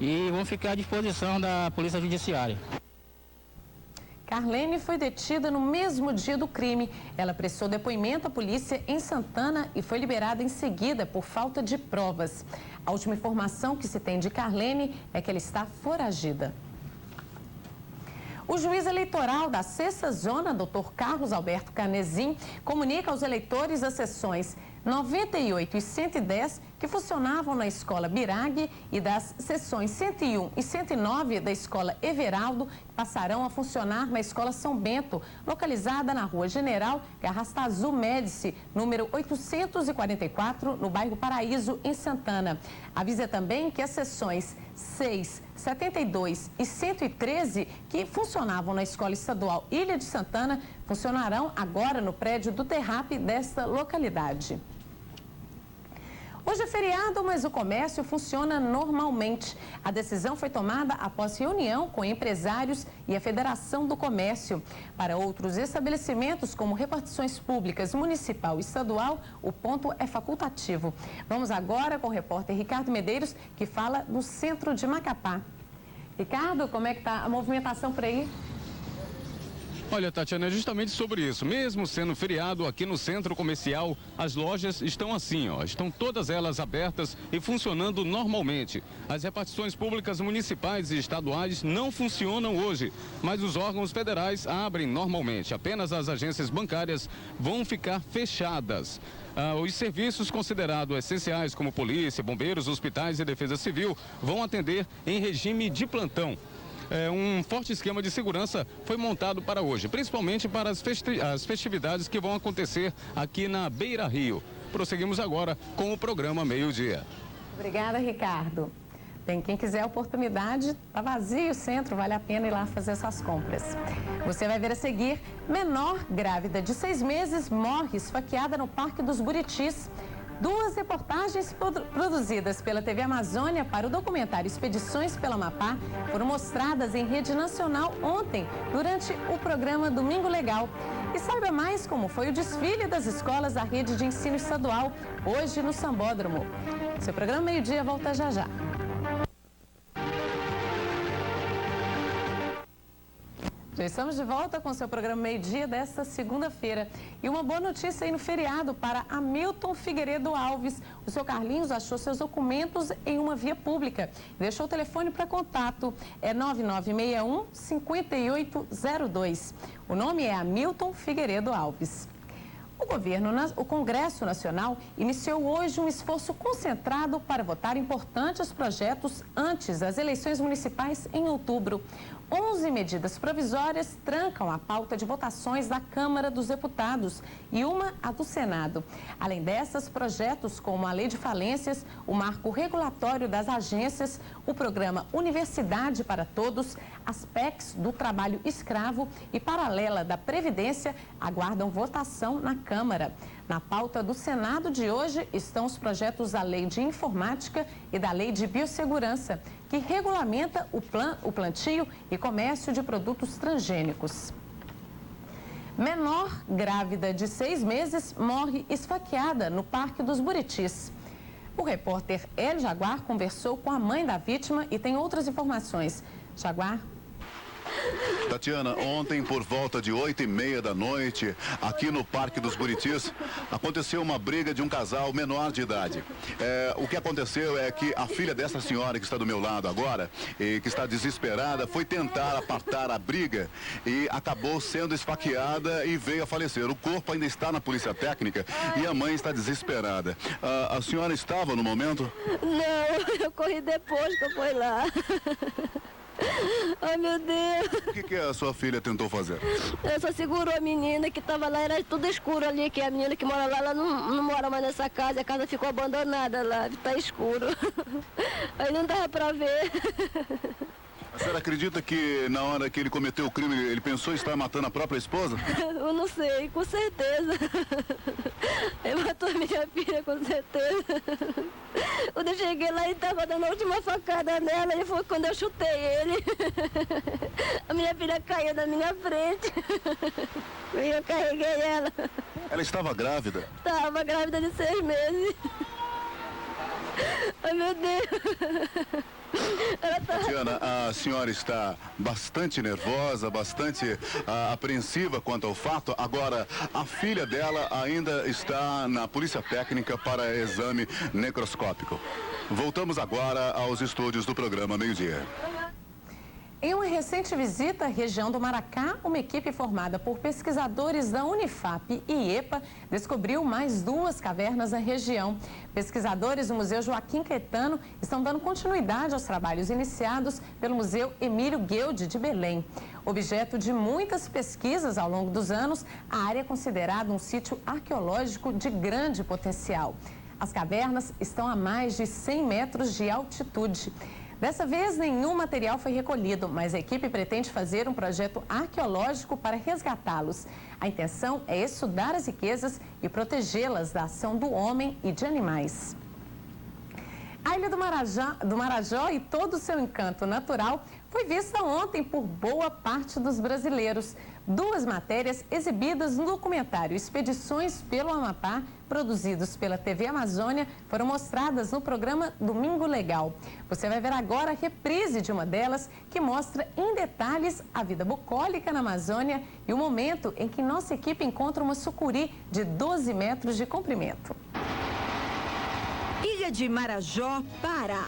e vão ficar à disposição da Polícia Judiciária. Carlene foi detida no mesmo dia do crime. Ela prestou depoimento à polícia em Santana e foi liberada em seguida por falta de provas. A última informação que se tem de Carlene é que ela está foragida. O juiz eleitoral da 6ª Zona, Dr. Carlos Alberto Canezin, comunica aos eleitores as sessões 98 e 110 que funcionavam na Escola Birag e das sessões 101 e 109 da Escola Everaldo passarão a funcionar na Escola São Bento, localizada na Rua General Garrastazu Médici, número 844, no bairro Paraíso, em Santana. Avisa também que as sessões 6, 72 e 113, que funcionavam na Escola Estadual Ilha de Santana, funcionarão agora no prédio do Terrap desta localidade. Hoje é feriado, mas o comércio funciona normalmente. A decisão foi tomada após reunião com empresários e a Federação do Comércio. Para outros estabelecimentos, como repartições públicas, municipal e estadual, o ponto é facultativo. Vamos agora com o repórter Ricardo Medeiros, que fala do centro de Macapá. Ricardo, como é que está a movimentação por aí? Olha, Tatiana, é justamente sobre isso. Mesmo sendo feriado aqui no centro comercial, as lojas estão assim, ó. Estão todas elas abertas e funcionando normalmente. As repartições públicas municipais e estaduais não funcionam hoje, mas os órgãos federais abrem normalmente. Apenas as agências bancárias vão ficar fechadas. Os serviços considerados essenciais, como polícia, bombeiros, hospitais e defesa civil, vão atender em regime de plantão. Um forte esquema de segurança foi montado para hoje, principalmente para as festividades que vão acontecer aqui na Beira Rio. Prosseguimos agora com o programa Meio-Dia. Obrigada, Ricardo. Bem, quem quiser a oportunidade, tá vazio o centro, vale a pena ir lá fazer suas compras. Você vai ver a seguir: menor grávida de 6 meses morre esfaqueada no Parque dos Buritis. 2 reportagens produzidas pela TV Amazônia para o documentário Expedições pelo Amapá foram mostradas em rede nacional ontem, durante o programa Domingo Legal. E saiba mais como foi o desfile das escolas da rede de ensino estadual, hoje no Sambódromo. Seu programa Meio-Dia volta já já. Já estamos de volta com o seu programa Meio-Dia desta segunda-feira. E uma boa notícia aí no feriado para Hamilton Figueiredo Alves. O seu Carlinhos achou seus documentos em uma via pública. Deixou o telefone para contato. É 9961-5802. O nome é Hamilton Figueiredo Alves. O Congresso Nacional iniciou hoje um esforço concentrado para votar importantes projetos antes das eleições municipais em outubro. 11 medidas provisórias trancam a pauta de votações da Câmara dos Deputados e uma a do Senado. Além dessas, projetos como a Lei de Falências, o Marco Regulatório das Agências, o Programa Universidade para Todos, as PECs do Trabalho Escravo e Paralela da Previdência aguardam votação na Câmara. Na pauta do Senado de hoje estão os projetos da Lei de Informática e da Lei de Biossegurança, que regulamenta o plantio e comércio de produtos transgênicos. Menor grávida de 6 meses morre esfaqueada no Parque dos Buritis. O repórter El Jaguar conversou com a mãe da vítima e tem outras informações. Jaguar. Tatiana, ontem por volta de 8h30 da noite, aqui no Parque dos Buritis, aconteceu uma briga de um casal menor de idade. O que aconteceu é que a filha dessa senhora que está do meu lado agora, e que está desesperada, foi tentar apartar a briga e acabou sendo esfaqueada e veio a falecer. O corpo ainda está na polícia técnica e a mãe está desesperada. A senhora estava no momento? Não, eu corri depois que eu fui lá. Ai, meu Deus. O que a sua filha tentou fazer? Ela só segurou a menina que estava lá, era tudo escuro ali, que a menina que mora lá, ela não mora mais nessa casa, a casa ficou abandonada lá, está escuro. Aí não dava para ver. A senhora acredita que na hora que ele cometeu o crime, ele pensou em estar matando a própria esposa? Eu não sei, com certeza. Ele matou a minha filha, com certeza. Quando eu cheguei lá, ele estava dando a última facada nela, e foi quando eu chutei ele. A minha filha caiu na minha frente. E eu carreguei ela. Ela estava grávida? Estava grávida de 6 meses. Ai, meu Deus. Tatiana, a senhora está bastante nervosa, bastante apreensiva quanto ao fato. Agora, a filha dela ainda está na polícia técnica para exame necroscópico. Voltamos agora aos estúdios do programa Meio-Dia. Em uma recente visita à região do Maracá, uma equipe formada por pesquisadores da Unifap e EPA descobriu mais 2 cavernas na região. Pesquisadores do Museu Joaquim Caetano estão dando continuidade aos trabalhos iniciados pelo Museu Emílio Gueldi de Belém. Objeto de muitas pesquisas ao longo dos anos, a área é considerada um sítio arqueológico de grande potencial. As cavernas estão a mais de 100 metros de altitude. Dessa vez, nenhum material foi recolhido, mas a equipe pretende fazer um projeto arqueológico para resgatá-los. A intenção é estudar as riquezas e protegê-las da ação do homem e de animais. A Ilha do Marajó e todo o seu encanto natural foi vista ontem por boa parte dos brasileiros. Duas matérias exibidas no documentário Expedições pelo Amapá, produzidos pela TV Amazônia, foram mostradas no programa Domingo Legal. Você vai ver agora a reprise de uma delas, que mostra em detalhes a vida bucólica na Amazônia e o momento em que nossa equipe encontra uma sucuri de 12 metros de comprimento. Ilha de Marajó, Pará.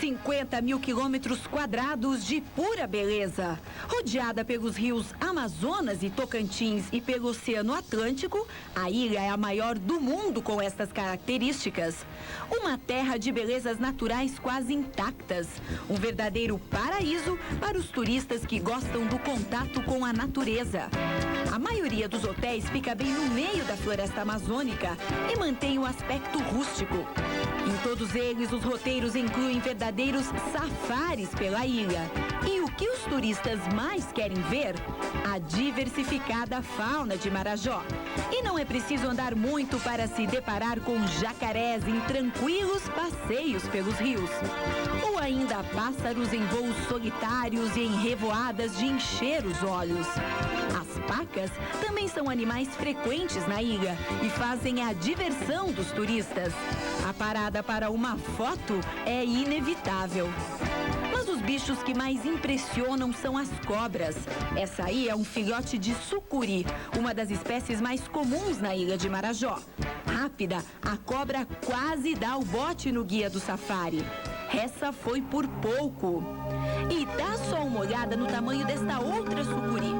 50 mil quilômetros quadrados de pura beleza. Rodeada pelos rios Amazonas e Tocantins e pelo Oceano Atlântico, a ilha é a maior do mundo com estas características. Uma terra de belezas naturais quase intactas. Um verdadeiro paraíso para os turistas que gostam do contato com a natureza. A maioria dos hotéis fica bem no meio da floresta amazônica e mantém o aspecto rústico. Em todos eles, os roteiros incluem verdadeiros safaris pela ilha. E o que os turistas mais querem ver? A diversificada fauna de Marajó. E não é preciso andar muito para se deparar com jacarés em tranquilos passeios pelos rios. Ou ainda pássaros em voos solitários e em revoadas de encher os olhos. As pacas também são animais frequentes na ilha e fazem a diversão dos turistas. A parada para uma foto é inevitável. Mas os bichos que mais impressionam são as cobras. Essa aí é um filhote de sucuri, uma das espécies mais comuns na ilha de Marajó. Rápida, a cobra quase dá o bote no guia do safari. Essa foi por pouco. E dá só uma olhada no tamanho desta outra sucuri.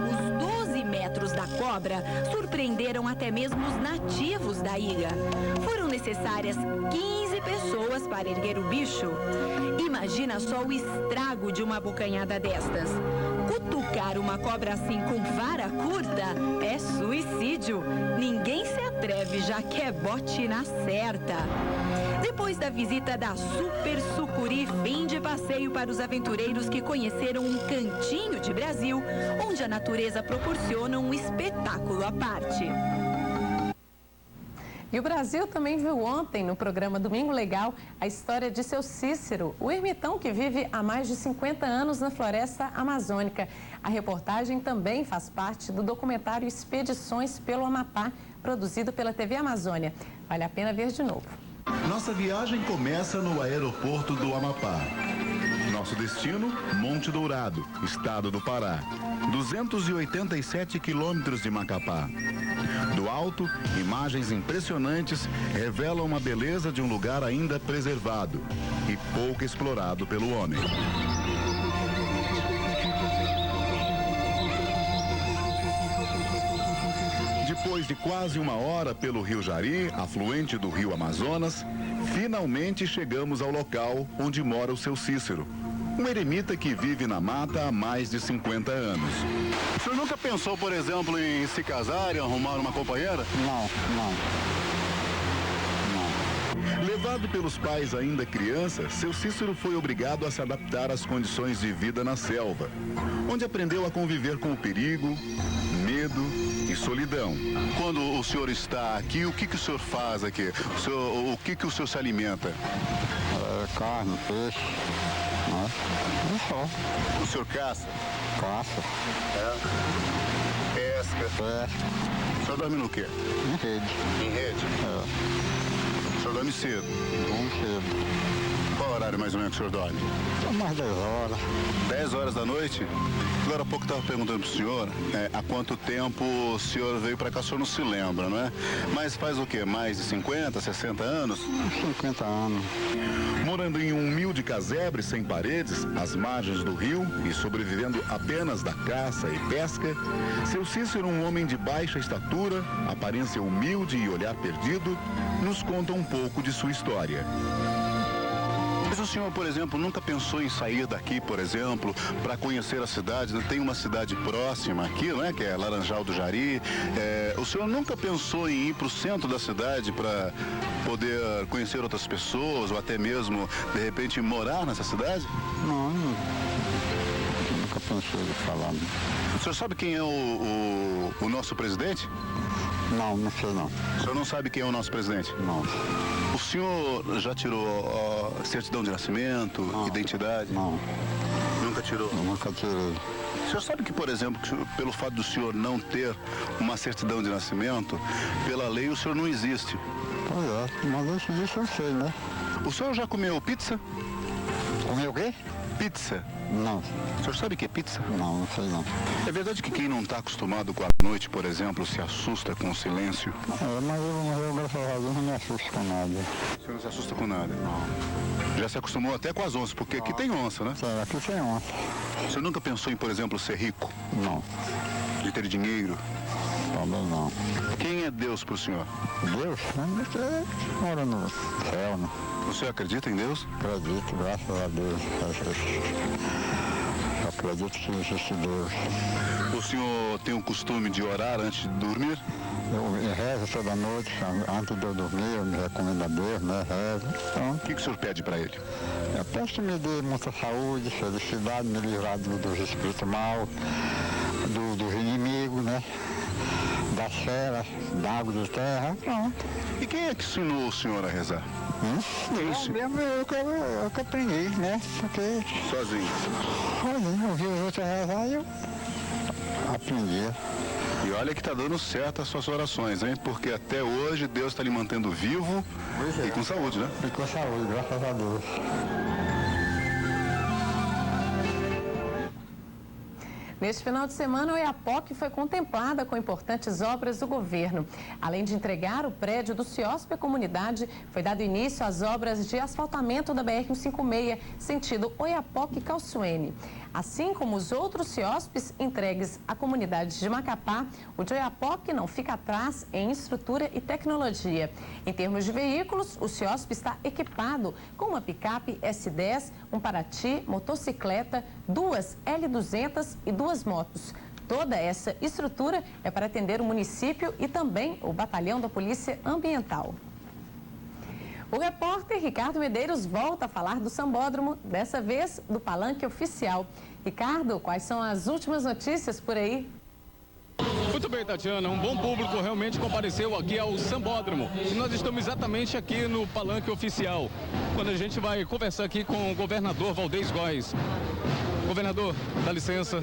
Os 12 metros da cobra surpreenderam até mesmo os nativos da ilha. Foram necessárias 15 pessoas para erguer o bicho. Imagina só o estrago de uma abocanhada destas. Cutucar uma cobra assim com vara curta é suicídio. Ninguém se atreve, já que é bote na certa. Depois da visita da Super Sucuri, fim de passeio para os aventureiros que conheceram um cantinho de Brasil, onde a natureza proporciona um espetáculo à parte. E o Brasil também viu ontem, no programa Domingo Legal, a história de seu Cícero, o ermitão que vive há mais de 50 anos na floresta amazônica. A reportagem também faz parte do documentário Expedições pelo Amapá, produzido pela TV Amazônia. Vale a pena ver de novo. Nossa viagem começa no aeroporto do Amapá. Nosso destino, Monte Dourado, estado do Pará. 287 quilômetros de Macapá. Do alto, imagens impressionantes revelam a beleza de um lugar ainda preservado e pouco explorado pelo homem. Depois de quase uma hora pelo Rio Jari, afluente do Rio Amazonas, finalmente chegamos ao local onde mora o seu Cícero. Um eremita que vive na mata há mais de 50 anos. O senhor nunca pensou, por exemplo, em se casar e arrumar uma companheira? Não. Levado pelos pais ainda criança, seu Cícero foi obrigado a se adaptar às condições de vida na selva, onde aprendeu a conviver com o perigo, medo e solidão. Quando o senhor está aqui, o que o senhor faz aqui? O que o senhor se alimenta? Carne, peixe. O senhor caça? Caça. Pesca. O senhor dorme no quê? Em rede. Em rede? O senhor dorme cedo? Dorme cedo. Qual horário mais ou menos que o senhor dorme? Mais 10 horas. 10 horas da noite? Agora há pouco estava perguntando para o senhor há quanto tempo o senhor veio para cá, o senhor não se lembra, não é? Mas faz o quê? Mais de 50, 60 anos? 50 anos. Morando em um humilde casebre sem paredes, às margens do rio e sobrevivendo apenas da caça e pesca, seu Cícero, um homem de baixa estatura, aparência humilde e olhar perdido, nos conta um pouco de sua história. Mas o senhor, por exemplo, nunca pensou em sair daqui, por exemplo, para conhecer a cidade? Tem uma cidade próxima aqui, não é? Que é Laranjal do Jari. O senhor nunca pensou em ir para o centro da cidade para poder conhecer outras pessoas ou até mesmo, de repente, morar nessa cidade? Não, nunca pensei em falar. O senhor sabe quem é o nosso presidente? Não sei não. O senhor não sabe quem é o nosso presidente? Não. O senhor já tirou certidão de nascimento, identidade? Não. Nunca tirou? Nunca tirei. O senhor sabe que, por exemplo, pelo fato do senhor não ter uma certidão de nascimento, pela lei o senhor não existe? Pois é, mas antes disso eu sei, né? O senhor já comeu pizza? Comeu o quê? Pizza. Não. O senhor sabe o que é pizza? Não, não sei não. É verdade que quem não está acostumado com a noite, por exemplo, se assusta com o silêncio? Mas eu graças a Deus, não me assusto com nada. O senhor não se assusta com nada? Não. Já se acostumou até com as onças, porque aqui tem onça, né? Sim, aqui tem onça. O senhor nunca pensou em, por exemplo, ser rico? Não. De ter dinheiro? Também não. Quem é Deus para o senhor? Deus? Você mora no céu, né? O senhor acredita em Deus? Acredito, graças a Deus. Acredito que existe Deus. O senhor tem o costume de orar antes de dormir? Eu rezo toda noite, antes de eu dormir, eu me recomendo a Deus, né? Rezo. Então, o que o senhor pede para ele? Eu peço que me dê muita saúde, felicidade, me livrar dos espíritos maus, dos inimigos, né? Das feras, da água de terra, pronto. E quem é que ensinou o senhor a rezar? Isso. Eu que aprendi, né? Porque... Sozinho? Sozinho, eu vi os outros rezar e eu aprendi. E olha que tá dando certo as suas orações, hein? Porque até hoje Deus está lhe mantendo vivo e com saúde, né? E com saúde, graças a Deus. Neste final de semana, o Oiapoque foi contemplada com importantes obras do governo. Além de entregar o prédio do CIOSP à comunidade, foi dado início às obras de asfaltamento da BR-156, sentido Oiapoque-Calçoene. Assim como os outros CIOSPs entregues à comunidade de Macapá, o de Oiapoque não fica atrás em estrutura e tecnologia. Em termos de veículos, o CIOSP está equipado com uma picape S10, um Paraty, motocicleta, 2 L200 e 2 motos. Toda essa estrutura é para atender o município e também o batalhão da Polícia Ambiental. O repórter Ricardo Medeiros volta a falar do Sambódromo, dessa vez do Palanque Oficial. Ricardo, quais são as últimas notícias por aí? Muito bem, Tatiana, um bom público realmente compareceu aqui ao Sambódromo. E nós estamos exatamente aqui no Palanque Oficial, quando a gente vai conversar aqui com o governador Valdez Góes. Governador, dá licença.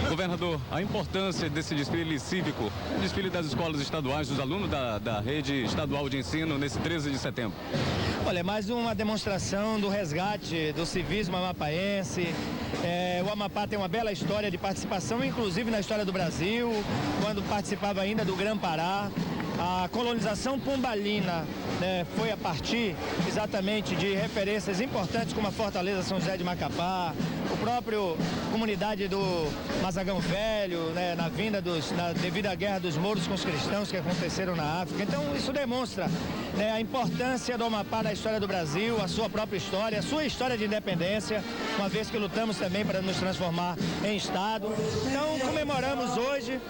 Governador, a importância desse desfile cívico, desfile das escolas estaduais, dos alunos da rede estadual de ensino nesse 13 de setembro. Olha, é mais uma demonstração do resgate do civismo amapaense. O Amapá tem uma bela história de participação, inclusive na história do Brasil, quando participava ainda do Grã-Pará. A colonização pombalina foi a partir exatamente de referências importantes como a Fortaleza São José de Macapá, o próprio comunidade do Mazagão Velho, devido à guerra dos mouros com os cristãos que aconteceram na África. Então isso demonstra a importância do Amapá na história do Brasil, a sua própria história, a sua história de independência, uma vez que lutamos também para nos transformar em Estado. Então comemoramos hoje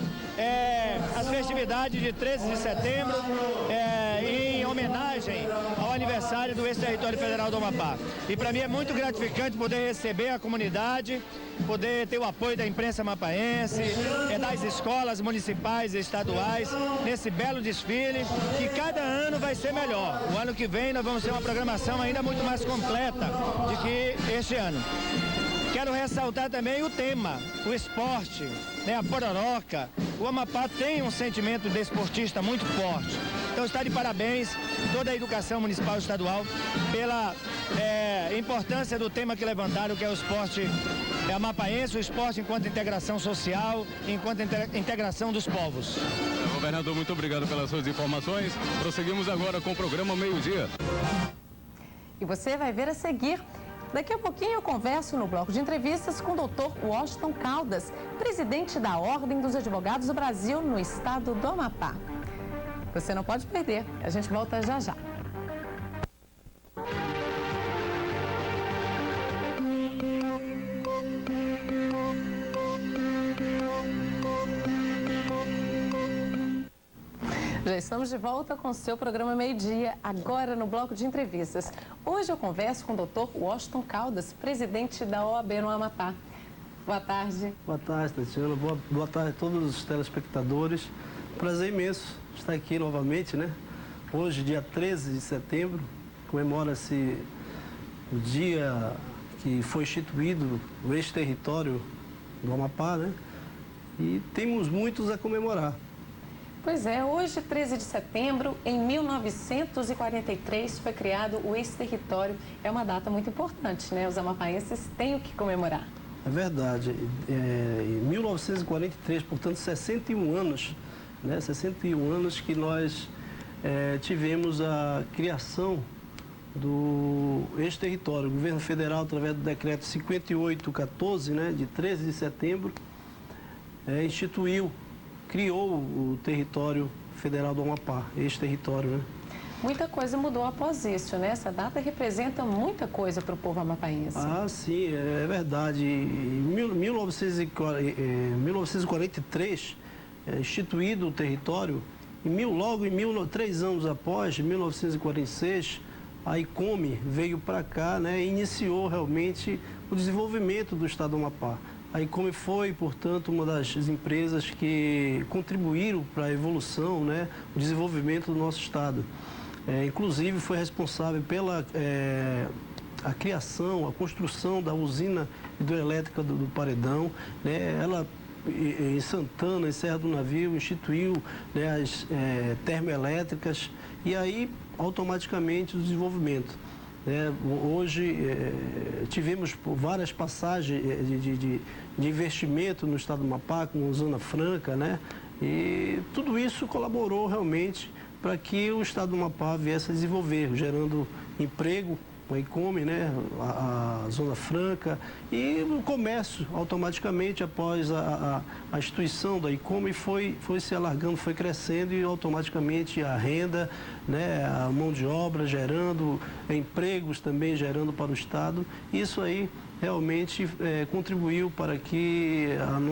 as festividades de 13 de setembro, em homenagem ao aniversário do ex-território federal do Amapá. E para mim é muito gratificante poder receber a comunidade, poder ter o apoio da imprensa amapaense, das escolas municipais e estaduais, nesse belo desfile, que cada ano vai ser melhor. O ano que vem nós vamos ter uma programação ainda muito mais completa do que este ano. Quero ressaltar também o tema, o esporte, a pororoca. O Amapá tem um sentimento desportista muito forte. Então está de parabéns toda a educação municipal e estadual pela importância do tema que levantaram, que é o esporte amapaense, o esporte enquanto integração social, enquanto integração dos povos. Governador, muito obrigado pelas suas informações. Prosseguimos agora com o programa Meio-Dia. E você vai ver a seguir. Daqui a pouquinho eu converso no bloco de entrevistas com o Dr. Washington Caldas, presidente da Ordem dos Advogados do Brasil no estado do Amapá. Você não pode perder, a gente volta já já. Já estamos de volta com o seu programa Meio-Dia, agora no bloco de entrevistas. Hoje eu converso com o Dr. Washington Caldas, presidente da OAB no Amapá. Boa tarde. Boa tarde, Tatiana. Boa tarde a todos os telespectadores. Prazer imenso estar aqui novamente, né? Hoje, dia 13 de setembro, comemora-se o dia que foi instituído o ex-território do Amapá, né? E temos muitos a comemorar. Pois é, hoje, 13 de setembro, em 1943, foi criado o ex-território. É uma data muito importante, né? Os amapaenses têm o que comemorar. É verdade. Em 1943, portanto, 61 anos, né? 61 anos que nós tivemos a criação do ex-território. O governo federal, através do decreto 5814, né, de 13 de setembro, criou o território federal do Amapá, ex-território, né? Muita coisa mudou após isso, né? Essa data representa muita coisa para o povo amapaense. Ah, sim, é verdade. Em 1943, instituído o território, logo 3 anos após, em 1946, a ICOME veio para cá, né, e iniciou realmente o desenvolvimento do estado do Amapá. A ICOME foi, portanto, uma das empresas que contribuíram para a evolução, né, o desenvolvimento do nosso estado. Inclusive, foi responsável pela a criação, a construção da usina hidroelétrica do Paredão, né, ela em Santana, em Serra do Navio, instituiu, né, as termoelétricas e aí automaticamente o desenvolvimento. Hoje tivemos várias passagens de investimento no estado do Amapá, com Zona Franca, né? E tudo isso colaborou realmente para que o estado do Amapá viesse a desenvolver, gerando emprego, a ICOME, né? a Zona Franca e o comércio automaticamente após a instituição da ICOME foi se alargando, foi crescendo e automaticamente a renda, né? A mão de obra gerando, empregos também gerando para o estado. Isso aí realmente contribuiu para que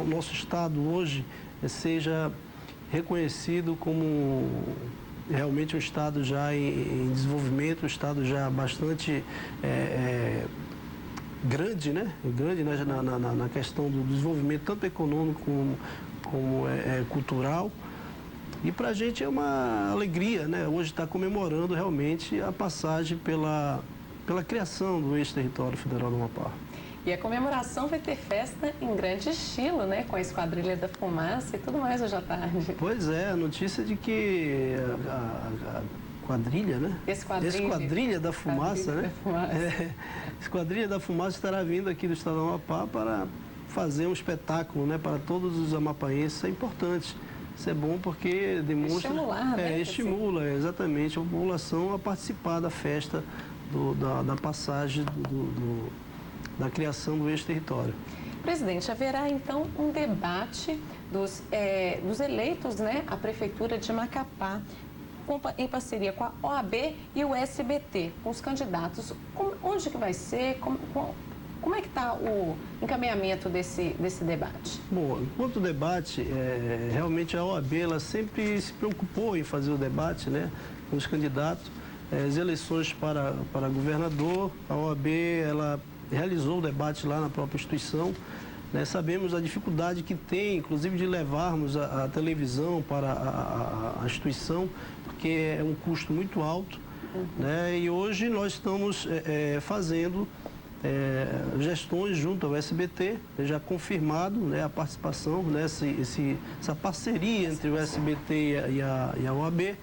nosso estado hoje seja reconhecido como realmente um estado já em desenvolvimento, um estado já bastante grande, né? Grande, né? Na questão do desenvolvimento tanto econômico como cultural. E para a gente é uma alegria, né? Hoje estar comemorando realmente a passagem pela criação do ex-território federal do Amapá. E a comemoração vai ter festa em grande estilo, né? Com a Esquadrilha da Fumaça e tudo mais hoje à tarde. Pois é, a notícia de que a quadrilha, né? Esquadrilha da Fumaça, né? Esquadrilha da Fumaça estará vindo aqui do estado do Amapá para fazer um espetáculo, né? Para todos os amapaenses. Isso é importante. Isso é bom porque demonstra... Estimular, né? Estimula, exatamente, a população a participar da festa da passagem da criação do ex-território. Presidente, haverá então um debate dos eleitos, né, à Prefeitura de Macapá, em parceria com a OAB e o SBT, com os candidatos. Onde que vai ser? Como é que está o encaminhamento desse debate? Bom, enquanto o debate, realmente a OAB ela sempre se preocupou em fazer o debate, né, com os candidatos. As eleições para governador, a OAB ela realizou o debate lá na própria instituição. Né? Sabemos a dificuldade que tem, inclusive, de levarmos a televisão para a instituição, porque é um custo muito alto. Né? E hoje nós estamos fazendo gestões junto ao SBT, já confirmado, né, a participação, né, essa parceria entre o SBT e a OAB.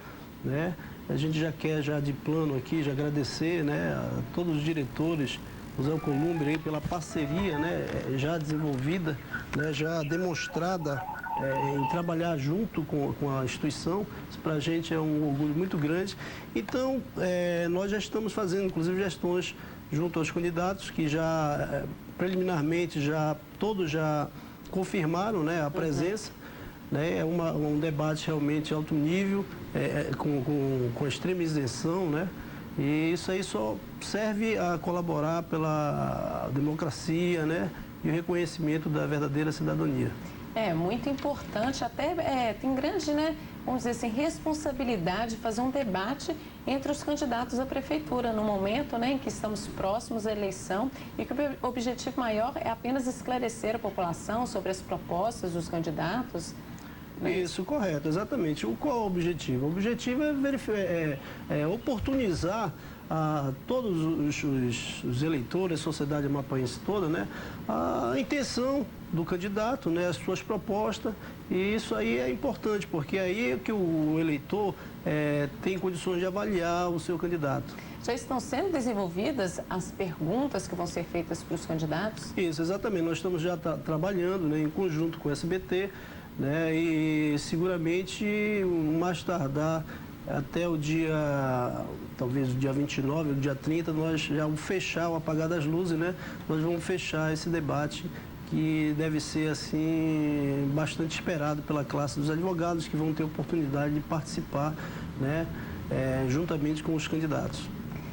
Né? A gente já quer, de plano aqui, já agradecer, né, a todos os diretores, o Zé Columbre aí pela parceria, né, já desenvolvida, né, já demonstrada em trabalhar junto com a instituição. Isso para a gente é um orgulho muito grande. Então, nós já estamos fazendo, inclusive, gestões junto aos candidatos que já, preliminarmente, todos já confirmaram, né, a presença. Né, é um debate realmente alto nível, com extrema isenção, né? E isso aí só serve a colaborar pela democracia, né? E o reconhecimento da verdadeira cidadania. É muito importante, até tem grande, né, vamos dizer assim, responsabilidade de fazer um debate entre os candidatos à prefeitura no momento, né, em que estamos próximos à eleição e que o objetivo maior é apenas esclarecer a população sobre as propostas dos candidatos. Isso, correto, exatamente. Qual é o objetivo? O objetivo é oportunizar a todos os eleitores, a sociedade amapaense toda, né, a intenção do candidato, né, as suas propostas, e isso aí é importante, porque aí é que o eleitor tem condições de avaliar o seu candidato. Já estão sendo desenvolvidas as perguntas que vão ser feitas para os candidatos? Isso, exatamente. Nós estamos já trabalhando, né, em conjunto com o SBT, né, e seguramente, mais tardar, até o dia, talvez o dia 29, o dia 30, nós já vamos fechar o apagar das luzes, né? Nós vamos fechar esse debate que deve ser, assim, bastante esperado pela classe dos advogados que vão ter oportunidade de participar, né, juntamente com os candidatos.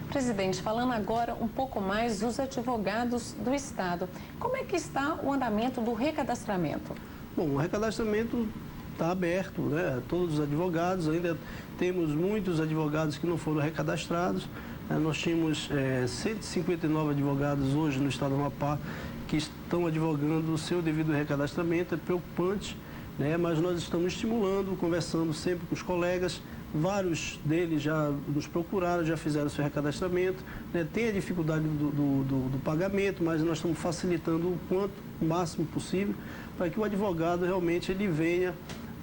Presidente, falando agora um pouco mais dos advogados do Estado, como é que está o andamento do recadastramento? Bom, o recadastramento está aberto, né, a todos os advogados, ainda temos muitos advogados que não foram recadastrados, nós tínhamos 159 advogados hoje no Estado do Amapá que estão advogando o seu devido recadastramento, é preocupante, né, mas nós estamos estimulando, conversando sempre com os colegas. Vários deles já nos procuraram, já fizeram seu recadastramento, né? Tem a dificuldade do pagamento, mas nós estamos facilitando o máximo possível para que o advogado realmente ele venha,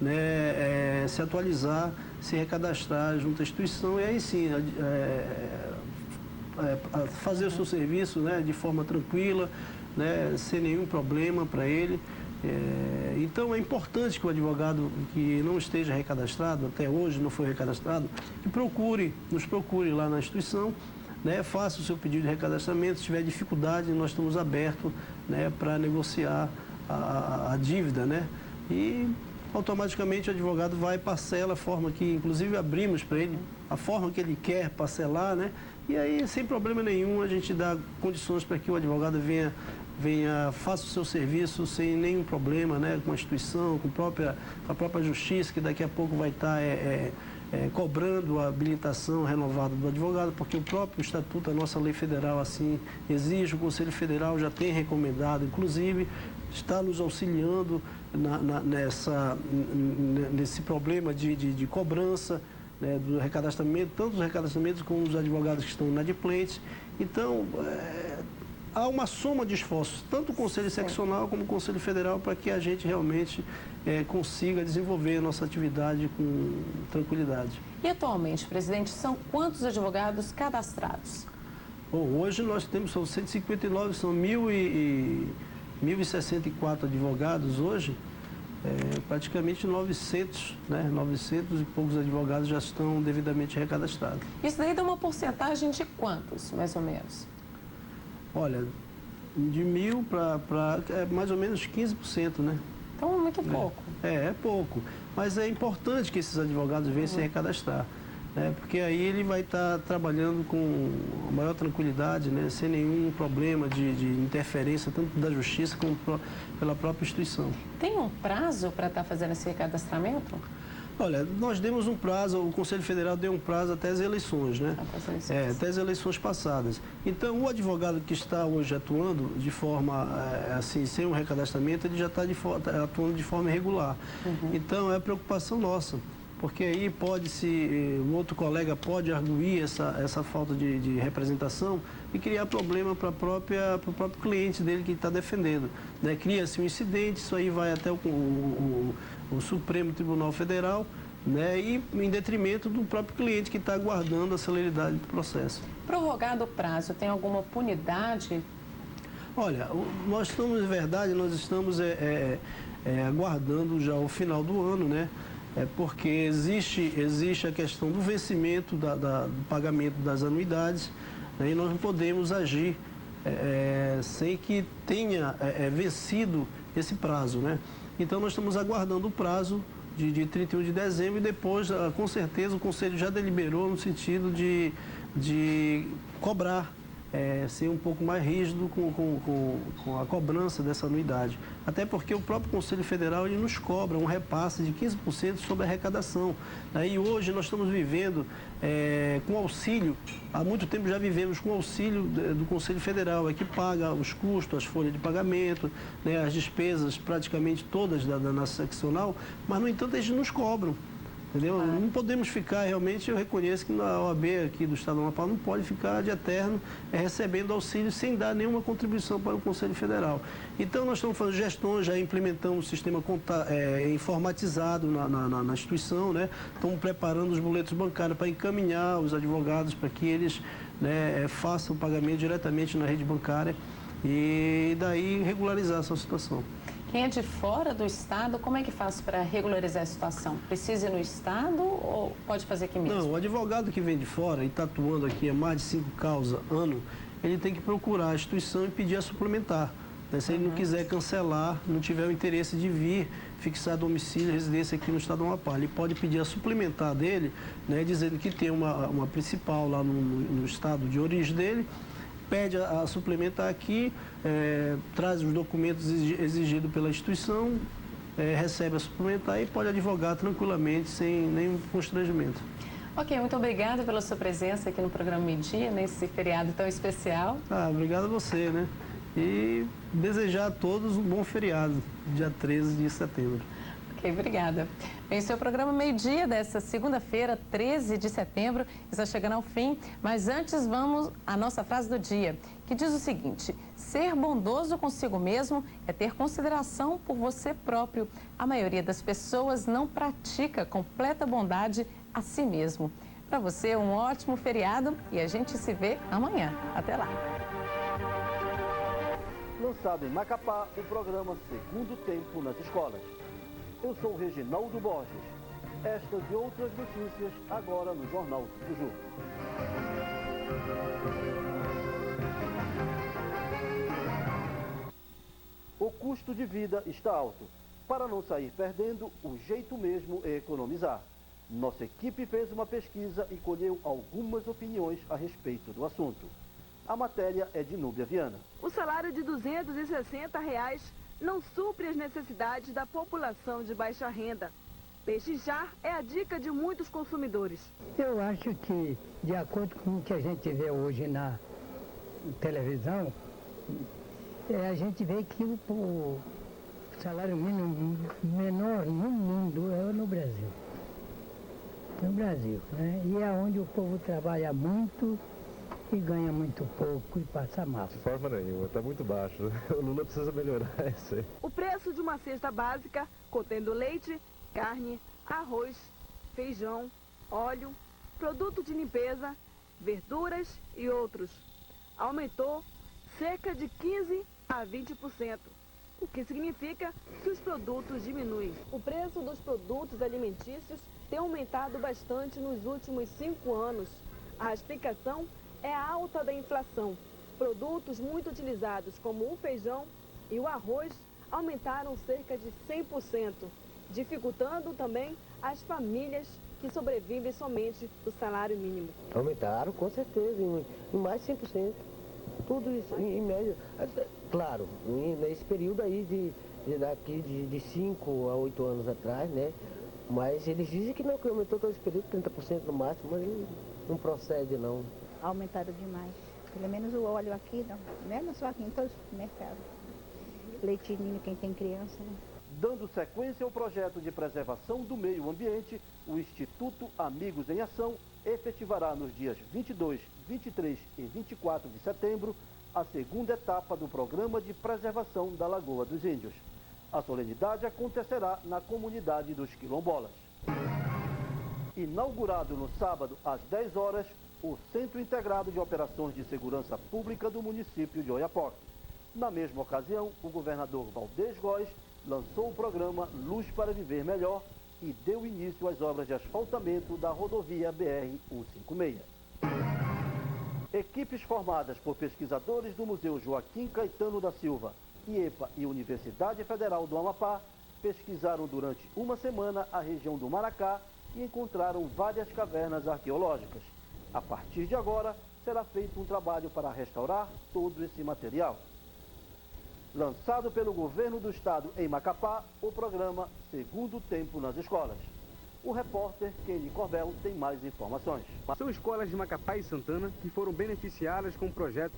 né, se atualizar, se recadastrar junto à instituição e aí sim fazer o seu serviço, né, de forma tranquila, né, sem nenhum problema para ele. Então é importante que o advogado que não esteja recadastrado, até hoje não foi recadastrado, que nos procure lá na instituição, né, faça o seu pedido de recadastramento. Se tiver dificuldade, nós estamos abertos, né, para negociar a dívida, né, e automaticamente o advogado vai e parcela a forma que, inclusive, abrimos para ele, a forma que ele quer parcelar, né, e aí, sem problema nenhum, a gente dá condições para que o advogado venha, faça o seu serviço sem nenhum problema, né, com a instituição, com a própria justiça, que daqui a pouco vai estar cobrando a habilitação renovada do advogado, porque o próprio estatuto, a nossa lei federal assim exige, o Conselho Federal já tem recomendado, inclusive, está nos auxiliando nesse problema de cobrança, né, do recadastramento, tanto os recadastramentos como os advogados que estão inadimplentes. Então, há uma soma de esforços, tanto o Conselho Seccional como o Conselho Federal, para que a gente realmente consiga desenvolver a nossa atividade com tranquilidade. E atualmente, presidente, são quantos advogados cadastrados? Bom, hoje nós temos, são 159, são 1.064 advogados hoje, praticamente 900, né? 900 e poucos advogados já estão devidamente recadastrados. Isso daí dá uma porcentagem de quantos, mais ou menos? Olha, de 1.000 para mais ou menos 15%, né? Então, muito pouco. É pouco. Mas é importante que esses advogados venham se recadastrar, né? Porque aí ele vai estar trabalhando com maior tranquilidade, né? Sem nenhum problema de interferência, tanto da justiça como pela própria instituição. Tem um prazo para estar fazendo esse recadastramento? Olha, nós demos um prazo, o Conselho Federal deu um prazo até as eleições, né? Até as eleições passadas. Então, o advogado que está hoje atuando de forma, assim, sem um recadastramento, ele já está atuando de forma irregular. Então, é preocupação nossa, porque aí um outro colega pode arguir essa falta de representação e criar problema para o próprio cliente dele que está defendendo, né? Cria-se um incidente, isso aí vai até o Supremo Tribunal Federal, né? E em detrimento do próprio cliente que está aguardando a celeridade do processo. Prorrogado o prazo, tem alguma punidade? Olha, nós estamos aguardando já o final do ano, né? Porque existe a questão do vencimento do pagamento das anuidades, né? E nós não podemos agir sem que tenha vencido esse prazo, né? Então, nós estamos aguardando o prazo de 31 de dezembro e depois, com certeza, o Conselho já deliberou no sentido de cobrar, ser um pouco mais rígido com a cobrança dessa anuidade. Até porque o próprio Conselho Federal ele nos cobra um repasse de 15% sobre a arrecadação. Aí hoje nós estamos vivendo com auxílio, há muito tempo já vivemos com auxílio do Conselho Federal, que paga os custos, as folhas de pagamento, né, as despesas praticamente todas da nossa seccional, mas no entanto eles nos cobram. Entendeu? Não podemos ficar realmente, eu reconheço que na OAB aqui do Estado do Amapá não pode ficar de eterno recebendo auxílio sem dar nenhuma contribuição para o Conselho Federal. Então nós estamos fazendo gestões, já implementamos o sistema informatizado na instituição, né? Estamos preparando os boletos bancários para encaminhar os advogados para que eles, né, façam o pagamento diretamente na rede bancária e daí regularizar essa situação. Quem é de fora do estado, como é que faz para regularizar a situação? Precisa ir no estado ou pode fazer aqui mesmo? Não, o advogado que vem de fora e está atuando aqui há mais de 5 causas ano, ele tem que procurar a instituição e pedir a suplementar. Né? Se ele não quiser cancelar, não tiver o interesse de vir fixar domicílio e residência aqui no estado do Amapá, ele pode pedir a suplementar dele, né, dizendo que tem uma principal lá no estado de origem dele, pede a suplementar aqui, traz os documentos exigidos pela instituição, recebe a suplementar e pode advogar tranquilamente, sem nenhum constrangimento. Ok, muito obrigada pela sua presença aqui no programa Meio Dia, nesse feriado tão especial. Obrigado a você, né? E desejar a todos um bom feriado, dia 13 de setembro. Ok, obrigada. Bem, seu programa Meio Dia desta segunda-feira, 13 de setembro, está chegando ao fim, mas antes vamos à nossa frase do dia, que diz o seguinte: ser bondoso consigo mesmo é ter consideração por você próprio. A maioria das pessoas não pratica completa bondade a si mesmo. Para você, um ótimo feriado e a gente se vê amanhã. Até lá. Lançado em Macapá, o programa Segundo Tempo nas Escolas. Eu sou Reginaldo Borges. Estas e outras notícias agora no Jornal do Ju. O custo de vida está alto. Para não sair perdendo, o jeito mesmo é economizar. Nossa equipe fez uma pesquisa e colheu algumas opiniões a respeito do assunto. A matéria é de Núbia Viana. O salário de R$ 260 não supre as necessidades da população de baixa renda. Pechinchar é a dica de muitos consumidores. Eu acho que, de acordo com o que a gente vê hoje na televisão, a gente vê que o salário mínimo menor no mundo é no Brasil. No Brasil, né? E é onde o povo trabalha muito e ganha muito pouco e passa mal. De forma nenhuma, está muito baixo. O Lula precisa melhorar isso aí. O preço de uma cesta básica, contendo leite, carne, arroz, feijão, óleo, produto de limpeza, verduras e outros, aumentou cerca de 15% a 20%, o que significa que os produtos diminuem. O preço dos produtos alimentícios tem aumentado bastante nos últimos 5 anos. A explicação é a alta da inflação. Produtos muito utilizados, como o feijão e o arroz, aumentaram cerca de 100%, dificultando também as famílias que sobrevivem somente do salário mínimo. Aumentaram, com certeza, em mais de 100%. Tudo isso, em média. Claro, nesse período aí de 5 a 8 anos atrás, né? Mas eles dizem que não, que aumentou todo esse período, 30% no máximo, mas não procede não. Aumentaram demais. Pelo menos o óleo aqui, não é só aqui, em todos os mercados. Leitinho, quem tem criança, né? Dando sequência ao projeto de preservação do meio ambiente, o Instituto Amigos em Ação efetivará nos dias 22, 23 e 24 de setembro a segunda etapa do programa de preservação da Lagoa dos Índios. A solenidade acontecerá na comunidade dos quilombolas. Inaugurado no sábado às 10 horas, o Centro Integrado de Operações de Segurança Pública do município de Oiapoque. Na mesma ocasião, o governador Valdez Góes lançou o programa Luz para Viver Melhor e deu início às obras de asfaltamento da rodovia BR-156. Equipes formadas por pesquisadores do Museu Joaquim Caetano da Silva, IEPA e Universidade Federal do Amapá pesquisaram durante uma semana a região do Maracá e encontraram várias cavernas arqueológicas. A partir de agora, será feito um trabalho para restaurar todo esse material. Lançado pelo governo do estado em Macapá, o programa Segundo Tempo nas Escolas. O repórter Kenny Corbel tem mais informações. São escolas de Macapá e Santana que foram beneficiadas com o projeto.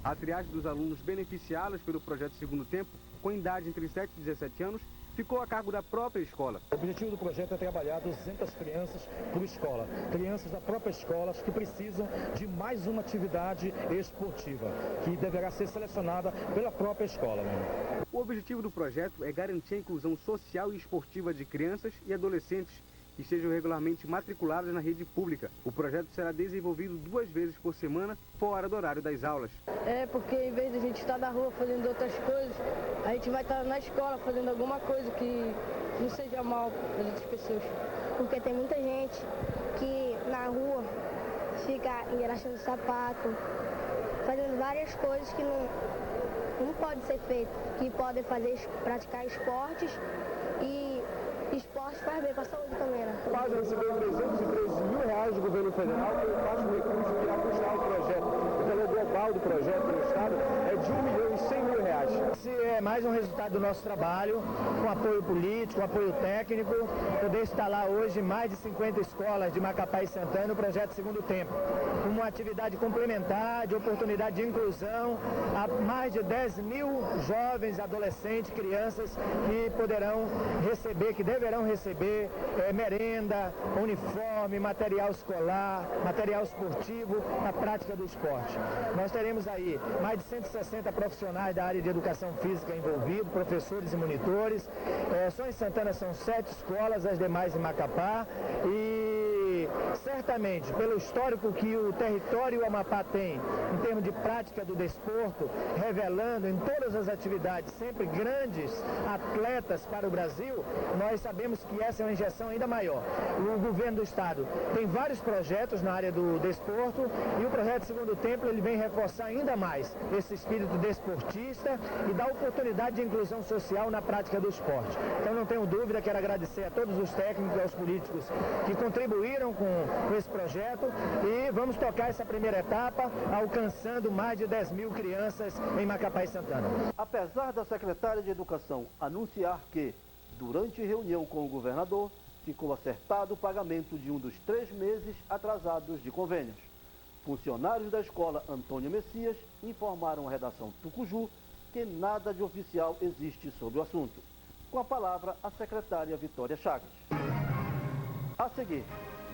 A triagem dos alunos beneficiados pelo projeto Segundo Tempo, com idade entre 7 e 17 anos, ficou a cargo da própria escola. O objetivo do projeto é trabalhar 200 crianças por escola, crianças da própria escola que precisam de mais uma atividade esportiva, que deverá ser selecionada pela própria escola. O objetivo do projeto é garantir a inclusão social e esportiva de crianças e adolescentes que estejam regularmente matriculadas na rede pública. O projeto será desenvolvido 2 vezes por semana, fora do horário das aulas. É, porque em vez de a gente estar na rua fazendo outras coisas, a gente vai estar na escola fazendo alguma coisa que não seja mal para as outras pessoas. Porque tem muita gente que na rua fica engraxando sapato, fazendo várias coisas que não pode ser feito, que podem praticar esportes e esporte faz bem para a saúde também, né? O PAS recebeu 313 mil reais do governo federal pelo parte do recurso que irá custar o projeto. O valor global do projeto no estado é de R$1.100.000. Esse é mais um resultado do nosso trabalho, com apoio político, apoio técnico, poder instalar hoje mais de 50 escolas de Macapá e Santana no projeto Segundo Tempo. Uma atividade complementar, de oportunidade de inclusão, a mais de 10 mil jovens, adolescentes, crianças que poderão receber, que deverão receber merenda, uniforme, material escolar, material esportivo na prática do esporte. Nós teremos aí mais de 160 profissionais da área de educação física envolvidos, professores e monitores. Só em Santana são 7 escolas, as demais em Macapá, e certamente pelo histórico que o território Amapá tem em termos de prática do desporto, revelando em todas as atividades sempre grandes atletas para o Brasil, nós sabemos que essa é uma injeção ainda maior. O governo do estado tem vários projetos na área do desporto e o projeto Segundo Tempo ele vem reforçar ainda mais esse espírito desportista e dar oportunidade de inclusão social na prática do esporte. Então não tenho dúvida, quero agradecer a todos os técnicos e aos políticos que contribuíram com esse projeto e vamos tocar essa primeira etapa alcançando mais de 10 mil crianças em Macapá e Santana. Apesar da secretária de Educação anunciar que, durante reunião com o governador, ficou acertado o pagamento de um dos 3 meses atrasados de convênios. Funcionários da escola Antônio Messias informaram à redação Tucuju que nada de oficial existe sobre o assunto. Com a palavra, a secretária Vitória Chagas. A seguir,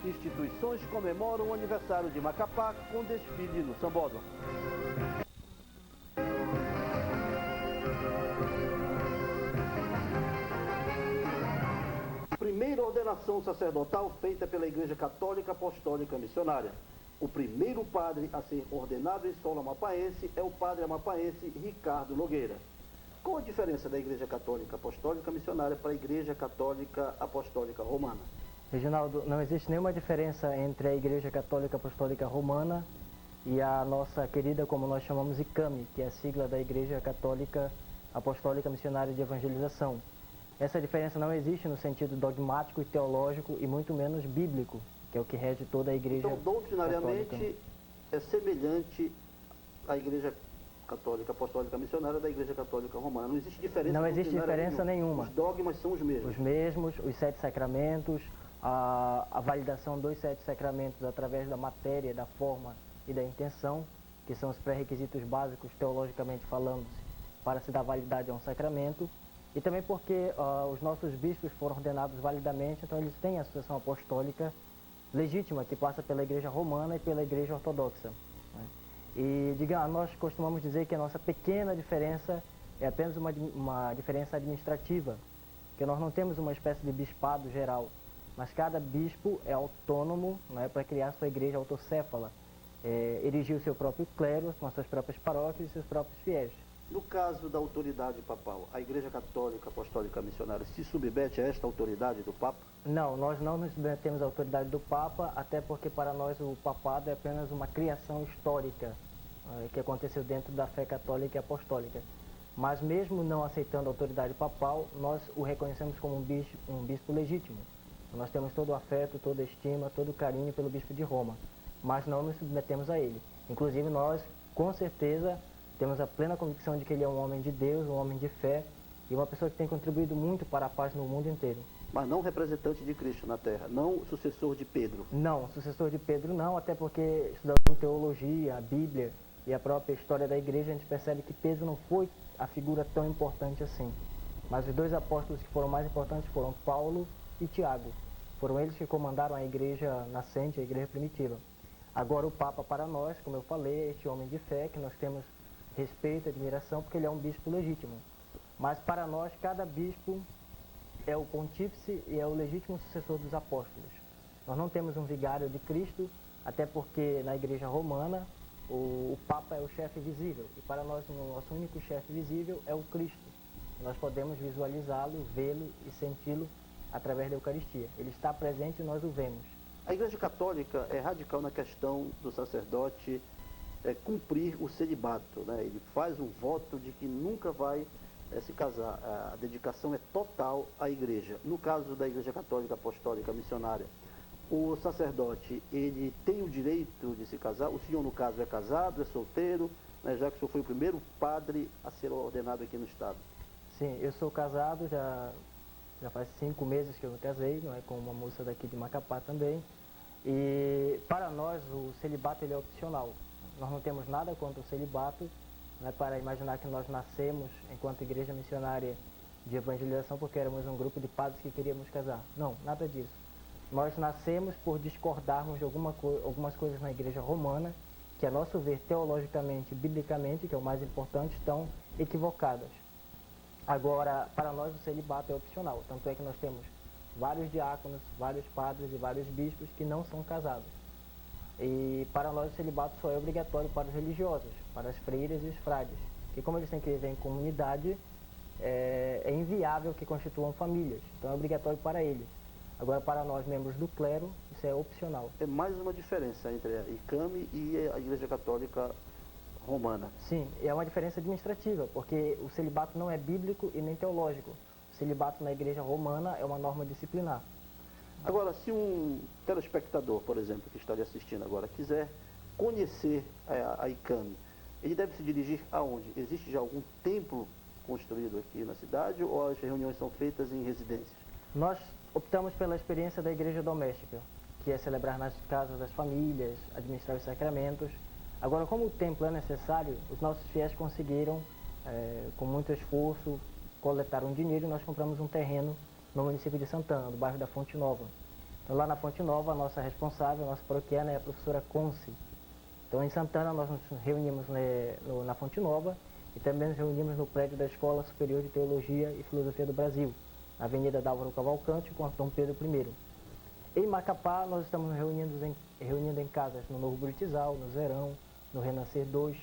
instituições comemoram o aniversário de Macapá com desfile no Sambódromo. Primeira ordenação sacerdotal feita pela Igreja Católica Apostólica Missionária. O primeiro padre a ser ordenado em solo amapaense é o padre amapaense Ricardo Nogueira. Qual a diferença da Igreja Católica Apostólica Missionária para a Igreja Católica Apostólica Romana? Reginaldo, não existe nenhuma diferença entre a Igreja Católica Apostólica Romana e a nossa querida, como nós chamamos, ICAME, que é a sigla da Igreja Católica Apostólica Missionária de Evangelização. Essa diferença não existe no sentido dogmático e teológico e muito menos bíblico, que é o que rege toda a Igreja Católica. Então, doutrinariamente, é semelhante à Igreja Católica Apostólica Missionária da Igreja Católica Romana. Não existe diferença. Não existe diferença nenhuma. Os dogmas são os mesmos. Os mesmos, os 7 sacramentos, a validação dos 7 sacramentos através da matéria, da forma e da intenção, que são os pré-requisitos básicos, teologicamente falando, para se dar validade a um sacramento. E também porque os nossos bispos foram ordenados validamente, então eles têm a sucessão apostólica legítima, que passa pela Igreja Romana e pela Igreja Ortodoxa. Né? E nós costumamos dizer que a nossa pequena diferença é apenas uma diferença administrativa, que nós não temos uma espécie de bispado geral, mas cada bispo é autônomo, né, para criar sua igreja autocéfala, erigir o seu próprio clero, com as suas próprias paróquias e seus próprios fiéis. No caso da autoridade papal, a Igreja Católica Apostólica Missionária se submete a esta autoridade do Papa? Não, nós não nos submetemos à autoridade do Papa, até porque para nós o papado é apenas uma criação histórica que aconteceu dentro da fé católica e apostólica. Mas mesmo não aceitando a autoridade papal, nós o reconhecemos como um bispo legítimo. Nós temos todo o afeto, toda a estima, todo o carinho pelo bispo de Roma, mas não nos submetemos a ele. Inclusive nós, com certeza, temos a plena convicção de que ele é um homem de Deus, um homem de fé e uma pessoa que tem contribuído muito para a paz no mundo inteiro. Mas não representante de Cristo na Terra, não sucessor de Pedro? Não, sucessor de Pedro não, até porque estudando teologia, a Bíblia e a própria história da igreja, a gente percebe que Pedro não foi a figura tão importante assim. Mas os 2 apóstolos que foram mais importantes foram Paulo e Tiago. Foram eles que comandaram a igreja nascente, a igreja primitiva. Agora o Papa para nós, como eu falei, é este homem de fé que nós temos respeito, admiração, porque ele é um bispo legítimo. Mas para nós, cada bispo é o pontífice e é o legítimo sucessor dos apóstolos. Nós não temos um vigário de Cristo, até porque na igreja romana o Papa é o chefe visível. E para nós, o nosso único chefe visível é o Cristo. Nós podemos visualizá-lo, vê-lo e senti-lo através da Eucaristia. Ele está presente e nós o vemos. A Igreja Católica é radical na questão do sacerdote cumprir o celibato, né? Ele faz um voto de que nunca vai se casar. A dedicação é total à Igreja. No caso da Igreja Católica Apostólica Missionária, o sacerdote, ele tem o direito de se casar? O senhor, no caso, é casado, é solteiro, né? Já que o senhor foi o primeiro padre a ser ordenado aqui no Estado. Sim, eu sou casado, já faz 5 meses que eu me casei, não é, com uma moça daqui de Macapá também. E para nós o celibato ele é opcional. Nós não temos nada contra o celibato, não é para imaginar que nós nascemos enquanto igreja missionária de evangelização porque éramos um grupo de padres que queríamos casar. Não, nada disso. Nós nascemos por discordarmos de algumas coisas na igreja romana, que a nosso ver teologicamente, biblicamente, que é o mais importante, estão equivocadas. Agora, para nós o celibato é opcional, tanto é que nós temos vários diáconos, vários padres e vários bispos que não são casados. E para nós o celibato só é obrigatório para os religiosos, para as freiras e os frades, que como eles têm que viver em comunidade, é inviável que constituam famílias, então é obrigatório para eles. Agora, para nós, membros do clero, isso é opcional. É mais uma diferença entre a ICAME e a Igreja Católica Romana. Sim, é uma diferença administrativa, porque o celibato não é bíblico e nem teológico. O celibato na Igreja Romana é uma norma disciplinar. Agora, se um telespectador, por exemplo, que está lhe assistindo agora, quiser conhecer a ICAME, ele deve se dirigir aonde? Existe já algum templo construído aqui na cidade ou as reuniões são feitas em residências? Nós optamos pela experiência da igreja doméstica, que é celebrar nas casas das famílias, administrar os sacramentos. Agora, como o templo é necessário, os nossos fiéis conseguiram, com muito esforço, coletar um dinheiro e nós compramos um terreno no município de Santana, no bairro da Fonte Nova. Então, lá na Fonte Nova, a nossa responsável, a nossa paroquiana é a professora Conce. Então, em Santana, nós nos reunimos na Fonte Nova e também nos reunimos no prédio da Escola Superior de Teologia e Filosofia do Brasil, na Avenida Dálvaro Cavalcante, com Dom Pedro I. Em Macapá, nós estamos nos reunindo em casas no Novo Buritizal, no Zerão, no Renascer 2.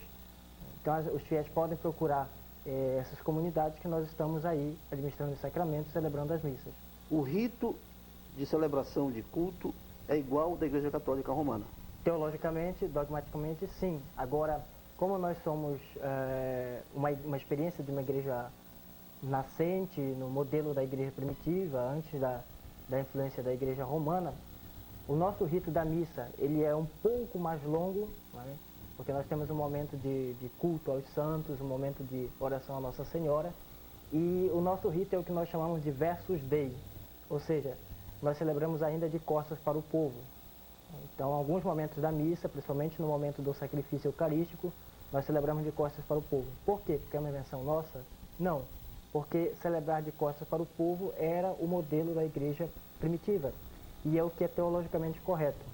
Então, os fiéis podem procurar essas comunidades que nós estamos aí administrando os sacramentos, celebrando as missas. O rito de celebração de culto é igual ao da Igreja Católica Romana? Teologicamente, dogmaticamente, sim. Agora, como nós somos uma experiência de uma igreja nascente, no modelo da igreja primitiva, antes da influência da igreja romana, o nosso rito da missa ele é um pouco mais longo, né? Porque nós temos um momento de culto aos santos, um momento de oração à Nossa Senhora, e o nosso rito é o que nós chamamos de versus Dei, ou seja, nós celebramos ainda de costas para o povo. Então, alguns momentos da missa, principalmente no momento do sacrifício eucarístico, nós celebramos de costas para o povo. Por quê? Porque é uma invenção nossa? Não, porque celebrar de costas para o povo era o modelo da igreja primitiva, e é o que é teologicamente correto.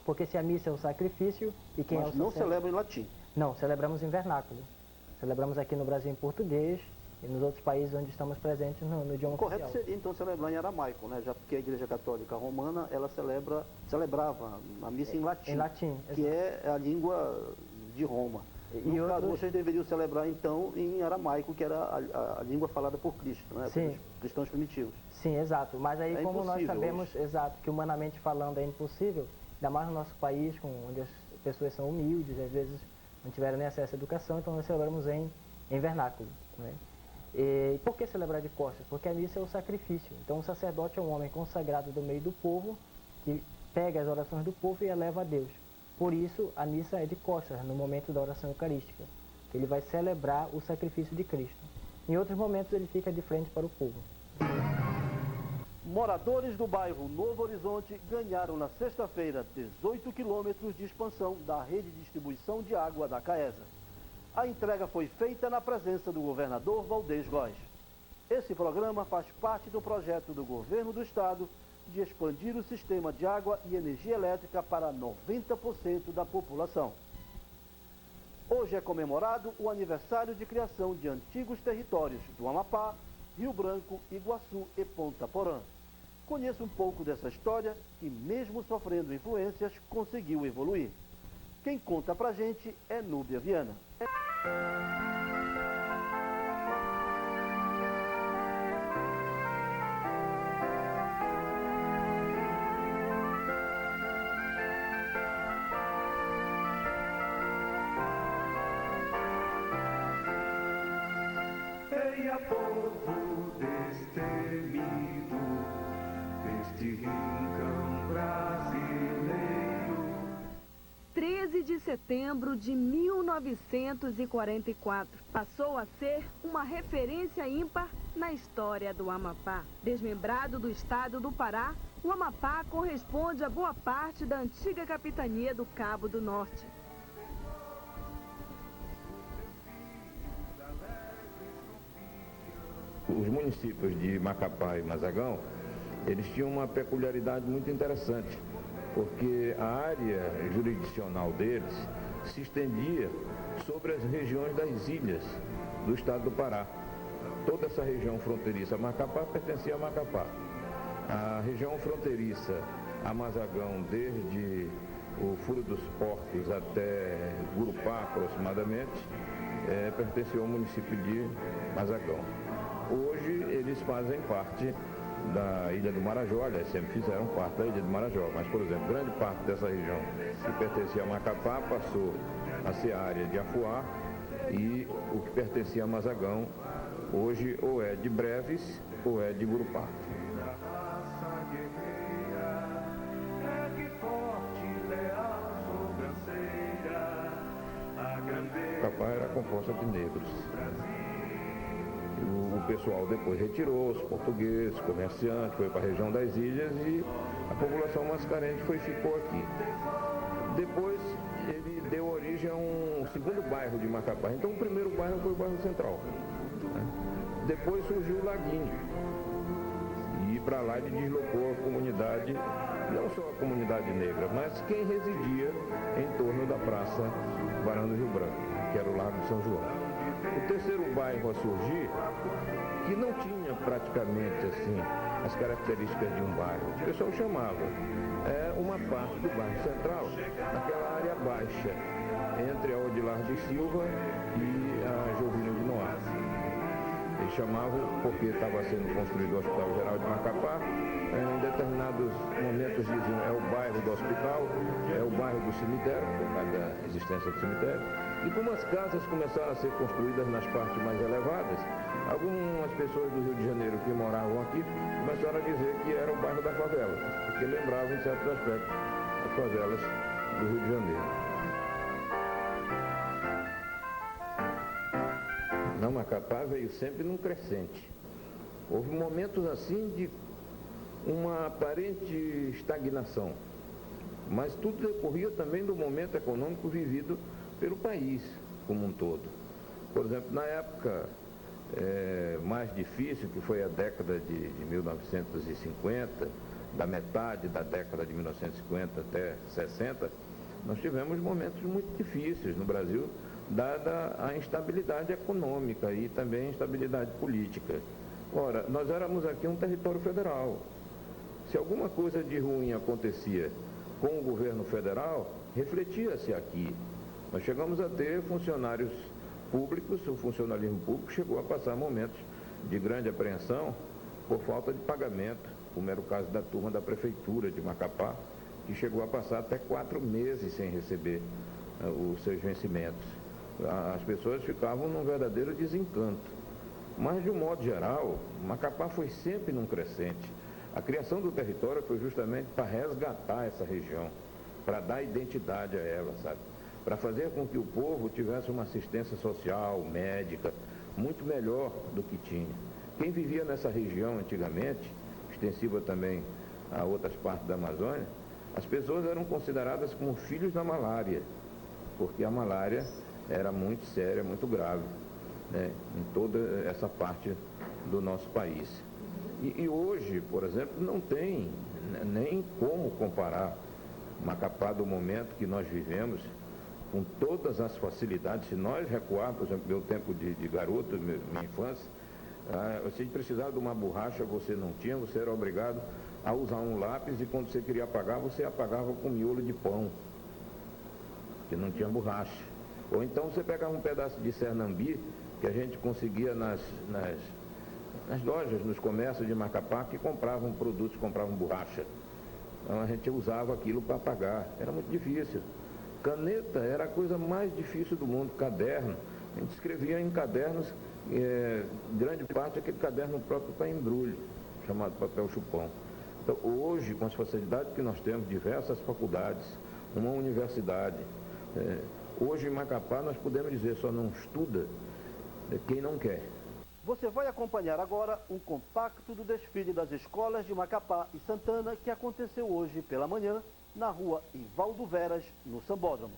Porque se a missa é o sacrifício e quem Mas é o não celebra em latim? Não, celebramos em vernáculo. Celebramos aqui no Brasil em português e nos outros países onde estamos presentes no idioma oficial. Correto seria então celebrar em aramaico, né? Já porque a Igreja Católica Romana ela celebrava a missa em latim. Em latim, que é a língua de Roma. No caso, vocês deveriam celebrar então em aramaico, que era a língua falada por Cristo, né? Sim. Pelos cristãos primitivos. Sim, exato. Mas aí como nós sabemos, exato, que humanamente falando é impossível, ainda mais no nosso país, onde as pessoas são humildes, às vezes não tiveram nem acesso à educação, então nós celebramos em vernáculo. Né? E por que celebrar de costas? Porque a missa é o sacrifício. Então o sacerdote é um homem consagrado do meio do povo, que pega as orações do povo e eleva a Deus. Por isso a missa é de costas, no momento da oração eucarística. Ele vai celebrar o sacrifício de Cristo. Em outros momentos ele fica de frente para o povo. Moradores do bairro Novo Horizonte ganharam na sexta-feira 18 quilômetros de expansão da rede de distribuição de água da Caesa. A entrega foi feita na presença do governador Valdez Góes. Esse programa faz parte do projeto do Governo do Estado de expandir o sistema de água e energia elétrica para 90% da população. Hoje é comemorado o aniversário de criação de antigos territórios do Amapá, Rio Branco, Iguaçu e Ponta Porã. Conheça um pouco dessa história que, mesmo sofrendo influências, conseguiu evoluir. Quem conta pra gente é Núbia Viana. Eia, povo destemido, deste rincão brasileiro. 13 de setembro de 1944 passou a ser uma referência ímpar na história do Amapá. Desmembrado do estado do Pará, o Amapá corresponde a boa parte da antiga capitania do Cabo do Norte. Os municípios de Macapá e Mazagão, eles tinham uma peculiaridade muito interessante, porque a área jurisdicional deles se estendia sobre as regiões das ilhas do estado do Pará. Toda essa região fronteiriça a Macapá pertencia a Macapá. A região fronteiriça a Mazagão, desde o Furo dos Portos até Gurupá, aproximadamente, pertenceu ao município de Mazagão. Hoje eles fazem parte da Ilha do Marajó, aliás, sempre fizeram parte da Ilha do Marajó, mas, por exemplo, grande parte dessa região que pertencia a Macapá passou a ser a área de Afuá, e o que pertencia a Mazagão hoje ou é de Breves ou é de Gurupá. Macapá era composta de negros. O pessoal depois retirou, os portugueses, comerciantes, foi para a região das ilhas e a população mais carente ficou aqui. Depois ele deu origem a um segundo bairro de Macapá. Então o primeiro bairro foi o bairro Central. Depois surgiu o Laguinho. E para lá ele deslocou a comunidade, não só a comunidade negra, mas quem residia em torno da Praça Barão do Rio Branco, que era o Largo de São João. O terceiro bairro a surgir, que não tinha praticamente assim as características de um bairro, o pessoal chamava, uma parte do bairro Central, naquela área baixa, entre a Odilar de Silva e a Jovino de Noá. Eles chamavam porque estava sendo construído o Hospital Geral de Macapá. Em determinados momentos diziam é o bairro do hospital, é o bairro do cemitério, por causa da existência do cemitério. E como as casas começaram a ser construídas nas partes mais elevadas, algumas pessoas do Rio de Janeiro que moravam aqui começaram a dizer que era o bairro da favela, porque lembravam em certos aspectos as favelas do Rio de Janeiro. Não, Macapá veio sempre num crescente. Houve momentos assim de uma aparente estagnação, mas tudo decorria também do momento econômico vivido pelo país como um todo. Por exemplo, na época mais difícil, que foi a década de 1950, da metade da década de 1950 até 60, nós tivemos momentos muito difíceis no Brasil, dada a instabilidade econômica e também a instabilidade política. Ora, nós éramos aqui um território federal. Se alguma coisa de ruim acontecia com o governo federal, refletia-se aqui. Nós chegamos a ter funcionários públicos, o funcionalismo público chegou a passar momentos de grande apreensão por falta de pagamento, como era o caso da turma da Prefeitura de Macapá, que chegou a passar até 4 meses sem receber os seus vencimentos. As pessoas ficavam num verdadeiro desencanto. Mas, de um modo geral, Macapá foi sempre num crescente. A criação do território foi justamente para resgatar essa região, para dar identidade a ela, sabe? Para fazer com que o povo tivesse uma assistência social, médica, muito melhor do que tinha. Quem vivia nessa região antigamente, extensiva também a outras partes da Amazônia, as pessoas eram consideradas como filhos da malária, porque a malária era muito séria, muito grave, né, em toda essa parte do nosso país. E hoje, por exemplo, não tem nem como comparar Macapá do momento que nós vivemos, com todas as facilidades. Se nós recuarmos, por exemplo, meu tempo de garoto, minha infância, se precisava de uma borracha, você não tinha, você era obrigado a usar um lápis e quando você queria apagar, você apagava com miolo de pão, que não tinha borracha. Ou então você pegava um pedaço de cernambi, que a gente conseguia nas lojas, nos comércios de Macapá, que compravam produtos, compravam borracha. Então a gente usava aquilo para apagar, era muito difícil. Caneta era a coisa mais difícil do mundo, caderno. A gente escrevia em cadernos, grande parte aquele caderno próprio para embrulho, chamado papel chupão. Então hoje, com as facilidades que nós temos, diversas faculdades, uma universidade, hoje em Macapá nós podemos dizer, só não estuda quem não quer. Você vai acompanhar agora um compacto do desfile das escolas de Macapá e Santana que aconteceu hoje pela manhã na rua Ivaldo Veras, no Sambódromo.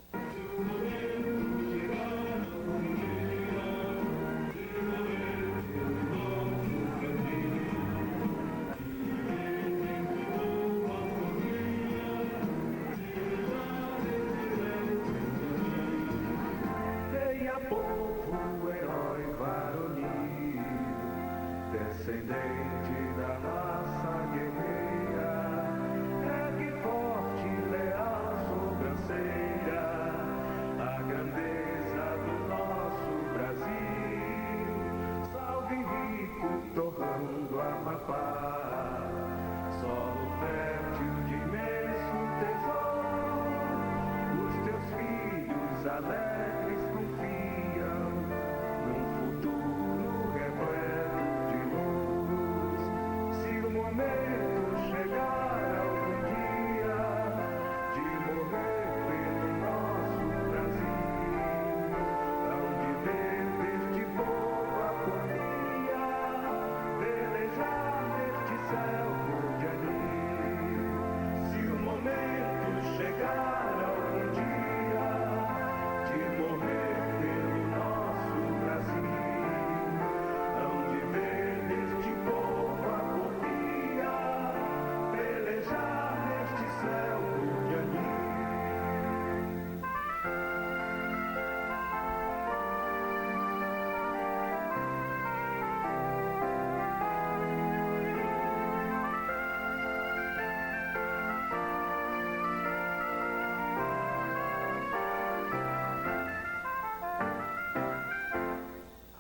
Venha povo, herói varonil, descendente da raça guerreira, ergue forte, leal, sobrancelha, a grandeza do nosso Brasil. Salve rico, torrando Amapá, solo fértil de imenso tesouro. Os teus filhos alegres confiam num futuro repleto de louros. Se o momento chegar algum dia de morrer pelo nosso Brasil, hão de ver deste povo a polia, pelejar neste céu cor de anil. Se o momento chegar algum dia de morrer pelo nosso Brasil, hão de ver neste povo a polia, pelejar neste céu cor de anil.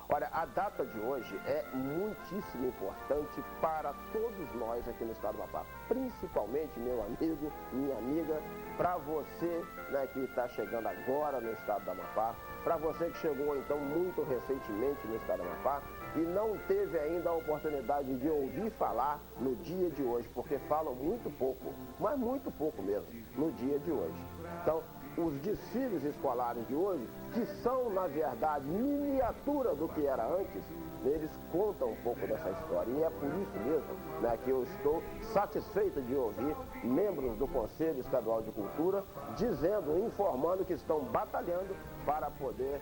Olha, a data de hoje é muitíssimo importante para todos nós aqui no estado do Amapá, principalmente, meu amigo, minha amiga, para você, né, que está chegando agora no estado do Amapá, para você que chegou então muito recentemente no estado do Amapá e não teve ainda a oportunidade de ouvir falar no dia de hoje, porque falam muito pouco, mas muito pouco mesmo, no dia de hoje. Então, os desfiles escolares de hoje, que são, na verdade, miniatura do que era antes, eles contam um pouco dessa história. E é por isso mesmo, né, que eu estou satisfeito de ouvir membros do Conselho Estadual de Cultura dizendo, informando que estão batalhando para poder,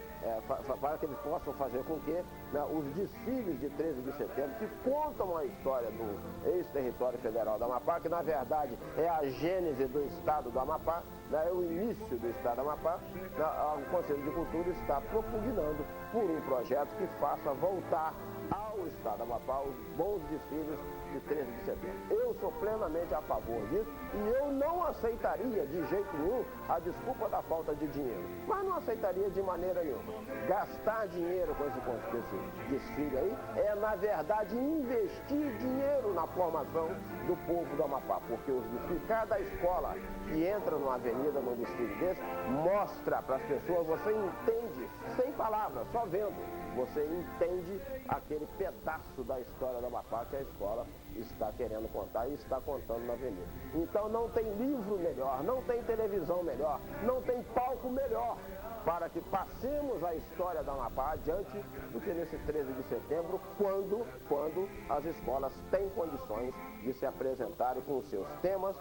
para que eles possam fazer com que, né, os desfiles de 13 de setembro, que contam a história do ex-território federal do Amapá, que na verdade é a gênese do estado do Amapá, né, é o início do estado do Amapá, né, o Conselho de Cultura está propugnando por um projeto que faça voltar ao estado do Amapá os bons desfiles de 13 de setembro. Eu sou plenamente a favor disso e eu não aceitaria de jeito nenhum a desculpa da falta de dinheiro. Mas não aceitaria de maneira nenhuma. Gastar dinheiro com esse desfile aí é, na verdade, investir dinheiro na formação do povo do Amapá. Porque os desfiles, cada escola que entra numa avenida, num desfile desse, mostra para as pessoas, você entende, sem palavras, só vendo, você entende aquele pedaço da história do Amapá que a escola está querendo contar e está contando na avenida. Então não tem livro melhor, não tem televisão melhor, não tem palco melhor para que passemos a história da Amapá adiante do que nesse 13 de setembro, quando as escolas têm condições de se apresentarem com os seus temas,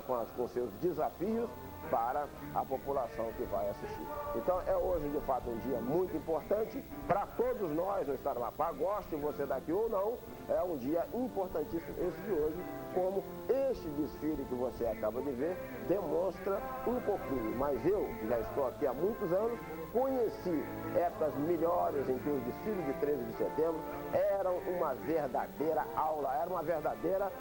com os seus desafios para a população que vai assistir. Então é hoje de fato um dia muito importante para todos nós no estado do Amapá, goste você daqui ou não, é um dia importantíssimo esse de hoje, como este desfile que você acaba de ver demonstra um pouquinho. Mas eu, que já estou aqui há muitos anos, conheci épocas melhores em que os desfiles de 13 de setembro eram uma verdadeira aula, era uma verdadeira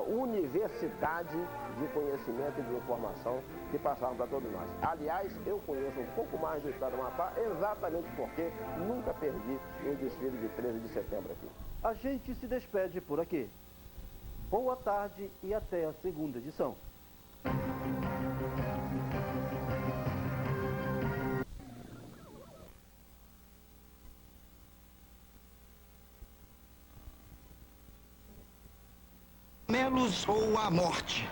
universidade de conhecimento e de informação que passavam para todos nós. Aliás, eu conheço um pouco mais do estado do Amapá exatamente porque nunca perdi um desfile de 13 de setembro aqui. A gente se despede por aqui. Boa tarde e até a segunda edição. Melos ou a morte?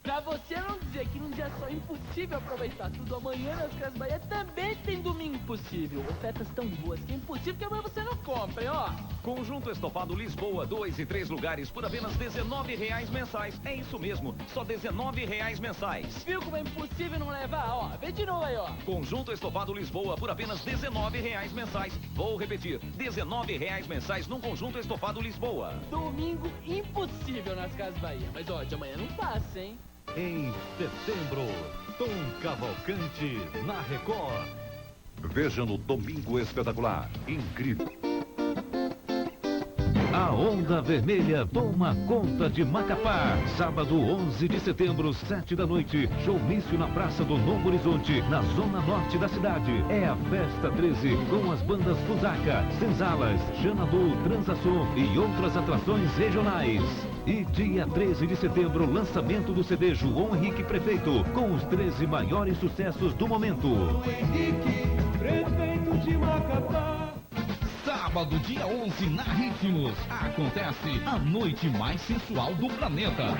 Pra você não dizer que num dia só é impossível aproveitar tudo, amanhã nas Casas Bahia também tem domingo impossível. Ofertas tão boas que é impossível que amanhã você não compre, ó. Conjunto estofado Lisboa, 2 e 3 lugares por apenas R$19 mensais. É isso mesmo, só R$19 mensais. Viu como é impossível não levar? Ó, vê de novo aí, ó. Conjunto estofado Lisboa por apenas R$19 mensais. Vou repetir, R$19 mensais num conjunto estofado Lisboa. Domingo impossível nas Casas Bahia. Mas ó, de amanhã não passa, hein? Em setembro, Tom Cavalcante na Record. Veja no Domingo Espetacular. Incrível. A Onda Vermelha toma conta de Macapá. Sábado 11 de setembro, 7 da noite. Showmício na Praça do Novo Horizonte, na zona norte da cidade. É a Festa 13, com as bandas Fusaka, Senzalas, Xanadu, Transação e outras atrações regionais. E dia 13 de setembro, lançamento do CD João Henrique Prefeito, com os 13 maiores sucessos do momento. João Henrique, prefeito de Macapá. Sábado, dia 11, na Ritmos, acontece a noite mais sensual do planeta.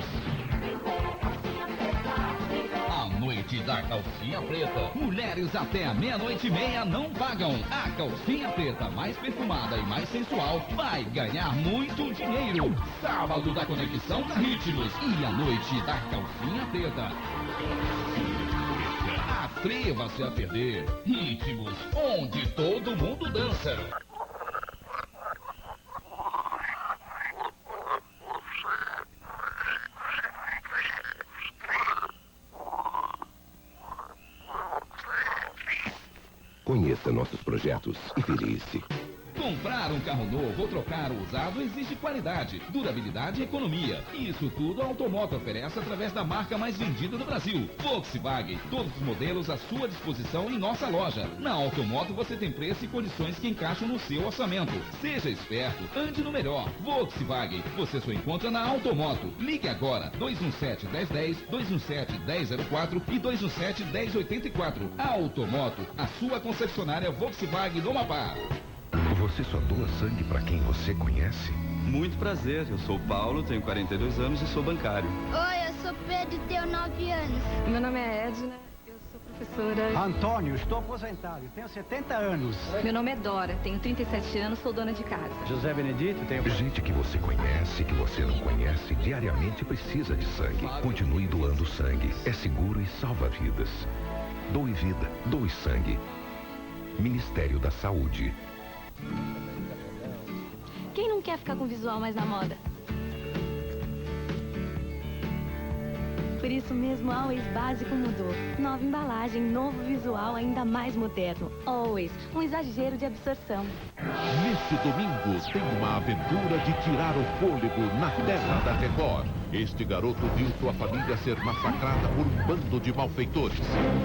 A noite da calcinha preta. Mulheres até a 00:30 não pagam. A calcinha preta mais perfumada e mais sensual vai ganhar muito dinheiro. Sábado da conexão da Ritmos e a noite da calcinha preta. Atreva-se a perder. Ritmos, onde todo mundo dança. Conheça nossos projetos e felice. Comprar um carro novo ou trocar o usado exige qualidade, durabilidade e economia. Isso tudo a Automoto oferece através da marca mais vendida do Brasil, Volkswagen. Todos os modelos à sua disposição em nossa loja. Na Automoto você tem preço e condições que encaixam no seu orçamento. Seja esperto, ande no melhor. Volkswagen, você só encontra na Automoto. Ligue agora, 217-1010, 217-1004 e 217-1084. Automoto, a sua concessionária Volkswagen do Amapá. Você só doa sangue para quem você conhece? Muito prazer, eu sou o Paulo, tenho 42 anos e sou bancário. Oi, eu sou Pedro e tenho 9 anos. Meu nome é Edna, eu sou professora. Antônio, estou aposentado, tenho 70 anos. Meu nome é Dora, tenho 37 anos, sou dona de casa. José Benedito, tenho... Gente que você conhece, que você não conhece, diariamente precisa de sangue. Continue doando sangue, é seguro e salva vidas. Doe vida, doe sangue. Ministério da Saúde. Quem não quer ficar com o visual mais na moda? Por isso mesmo, a Always Básico mudou. Nova embalagem, novo visual ainda mais moderno. Always, um exagero de absorção. Neste domingo tem uma aventura de tirar o fôlego na terra da Record. Este garoto viu sua família ser massacrada por um bando de malfeitores.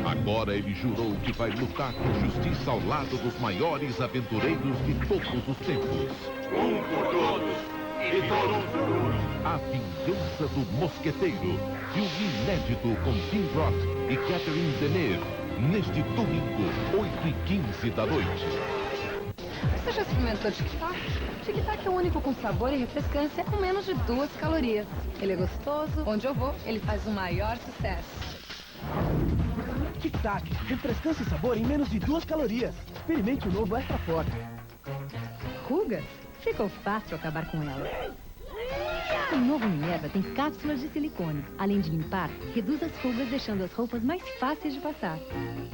Agora ele jurou que vai lutar por justiça ao lado dos maiores aventureiros de todos os tempos. Um por todos e todos por um. A Vingança do Mosqueteiro. Filme inédito com Tim Roth e Catherine Deneuve. Neste domingo, 8h15 da noite. Você já experimentou tic-tac? Tic-tac é o único com sabor e refrescância com menos de 2 calorias. Ele é gostoso, onde eu vou, ele faz o maior sucesso. Tic Tac, refrescância e sabor em menos de 2 calorias. Experimente o novo Extra Forte. Rugas? Ficou fácil acabar com elas. O novo Minerva tem cápsulas de silicone. Além de limpar, reduz as rugas, deixando as roupas mais fáceis de passar.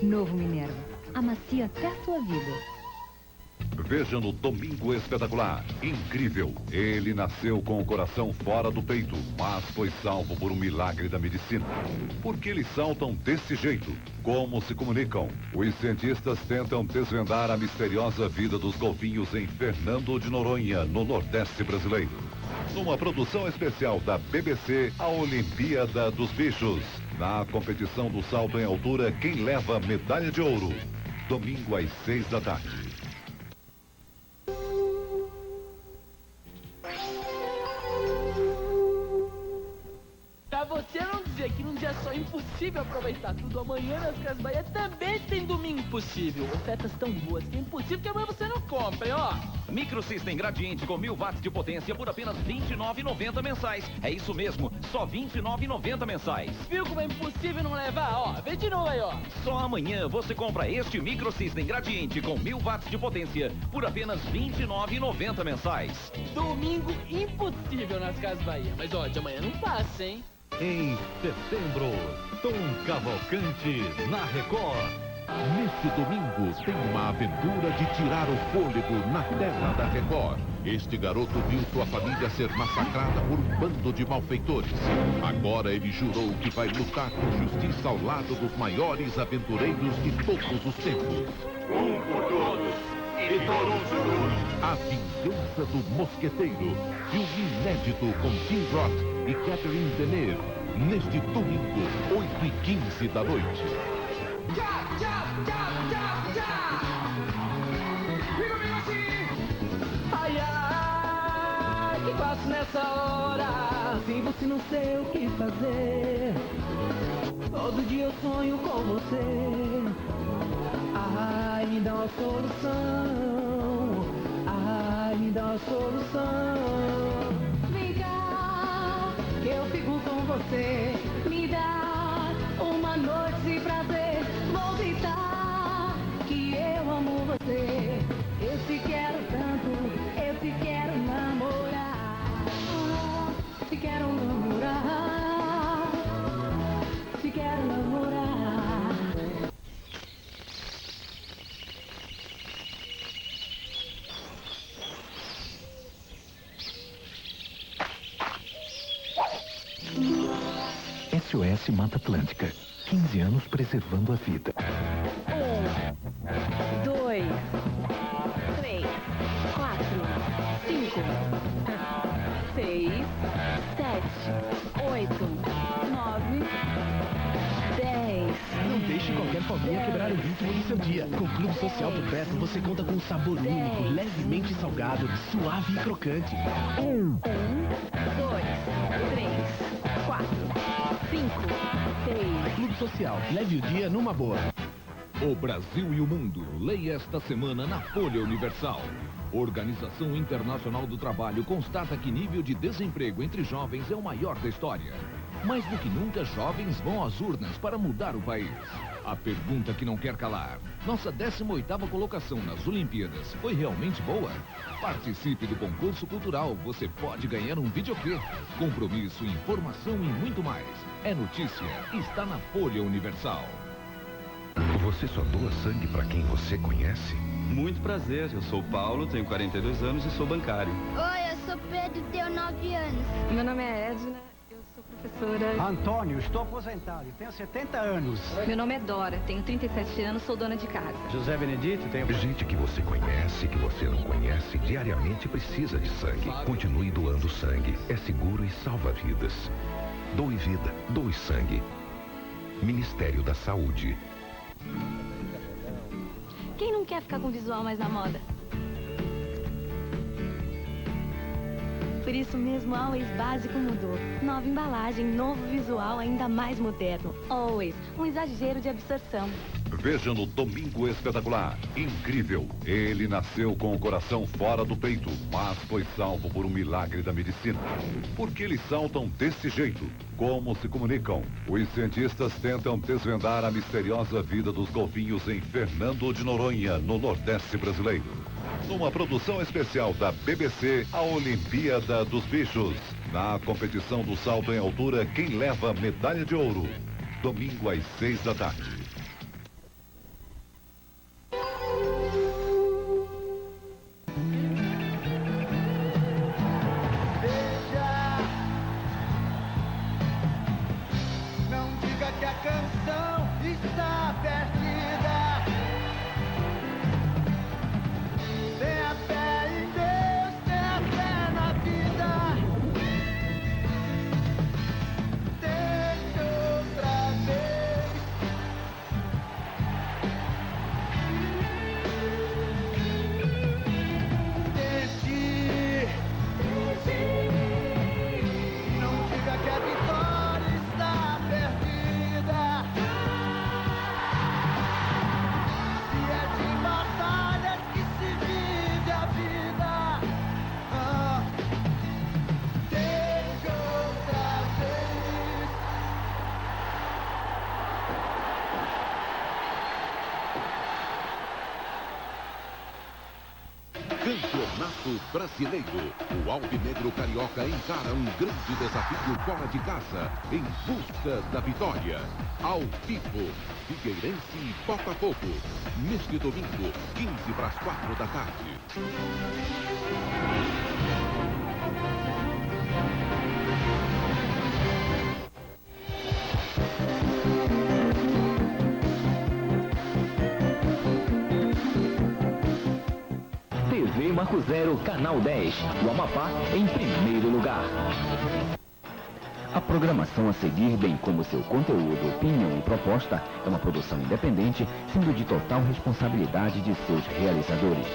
Novo Minerva. Amacia até a sua vida. Veja no Domingo Espetacular. Incrível. Ele nasceu com o coração fora do peito, mas foi salvo por um milagre da medicina. Por que eles saltam desse jeito? Como se comunicam? Os cientistas tentam desvendar a misteriosa vida dos golfinhos em Fernando de Noronha, no Nordeste brasileiro. Numa produção especial da BBC, a Olimpíada dos Bichos. Na competição do salto em altura, quem leva medalha de ouro? Domingo às 6 da tarde. Pra você não dizer que num dia só é impossível aproveitar tudo, amanhã nas Casas Bahia também tem domingo impossível. Ofertas tão boas que é impossível que amanhã você não compre, ó. Microsystem Gradiente com 1000 watts de potência por apenas R$ 29,90 mensais. É isso mesmo, só R$ 29,90 mensais. Viu como é impossível não levar, ó? Vê de novo aí, ó. Só amanhã você compra este Microsystem Gradiente com 1000 watts de potência por apenas R$ 29,90 mensais. Domingo impossível nas Casas Bahia. Mas ó, de amanhã não passa, hein? Em setembro, Tom Cavalcante na Record. Neste domingo tem uma aventura de tirar o fôlego na tela da Record. Este garoto viu sua família ser massacrada por um bando de malfeitores. Agora ele jurou que vai lutar com justiça ao lado dos maiores aventureiros de todos os tempos. Um por todos e todos por um. A Vingança do Mosqueteiro. Filme inédito com Tim Roth e Catherine Deneuve. Neste domingo, 8h15 da noite. Ai, ai, que faço nessa hora? Se você não sei o que fazer, todo dia eu sonho com você. Ai, me dá uma solução. Ai, me dá uma solução. Vem cá, que eu fico com você. Me dá uma noite de prazer. Vou gritar que eu amo você. Eu te quero tanto, eu te quero namorar. Te quero namorar. Te quero namorar. SOS Mata Atlântica. 15 anos preservando a vida. 1, 2, 3, 4, 5, 6, 7, 8, 9, 10. Não deixe qualquer folguinha quebrar o ritmo do seu dia. Com o Clube Social por perto, você conta com um sabor único, levemente salgado, suave e crocante. 1, 2, 3, 4, 5, 6. Clube Social, leve o dia numa boa. O Brasil e o mundo, leia esta semana na Folha Universal. Organização Internacional do Trabalho constata que nível de desemprego entre jovens é o maior da história. Mais do que nunca, jovens vão às urnas para mudar o país. A pergunta que não quer calar. Nossa 18ª colocação nas Olimpíadas foi realmente boa? Participe do concurso cultural. Você pode ganhar um videokê. Compromisso, informação e muito mais. É notícia. Está na Folha Universal. Você só doa sangue para quem você conhece? Muito prazer, eu sou o Paulo, tenho 42 anos e sou bancário. Oi, eu sou Pedro, tenho 9 anos. Meu nome é Edna, eu sou professora. Antônio, estou aposentado e tenho 70 anos. Meu nome é Dora, tenho 37 anos, sou dona de casa. José Benedito, tenho... Gente que você conhece, que você não conhece, diariamente precisa de sangue. Continue doando sangue. É seguro e salva vidas. Doe vida, doe sangue. Ministério da Saúde. Quem não quer ficar com o visual mais na moda? Por isso mesmo, Always Básico mudou. Nova embalagem, novo visual ainda mais moderno. Always, um exagero de absorção. Veja no Domingo Espetacular. Incrível. Ele nasceu com o coração fora do peito, mas foi salvo por um milagre da medicina. Por que eles saltam desse jeito? Como se comunicam? Os cientistas tentam desvendar a misteriosa vida dos golfinhos em Fernando de Noronha, no Nordeste brasileiro. Numa produção especial da BBC, a Olimpíada dos Bichos. Na competição do salto em altura, quem leva a medalha de ouro? Domingo às 6 da tarde. Não diga que a canção está perdida. Tenha fé em Deus, tenha fé na vida. Tente outra vez. Tente. Não diga que a vitória está perdida. Se é de batalhas que se vive a vida. Tente outra vez. Campeonato Brasileiro. O Alvinegro Carioca encara um grande desafio fora de casa, em busca da vitória. Ao vivo, Figueirense e Botafogo. Neste domingo, 15 para as 4 da tarde. TV Marco Zero, Canal 10. O Amapá em primeiro lugar. A programação a seguir, bem como seu conteúdo, opinião e proposta, é uma produção independente, sendo de total responsabilidade de seus realizadores.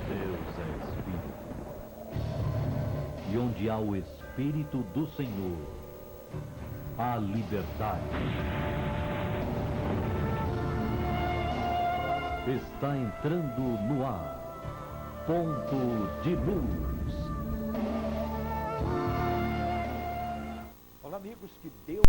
Deus é Espírito. E onde há o Espírito do Senhor, há liberdade. Está entrando no ar. Ponto de Luz. Olá, amigos, que Deus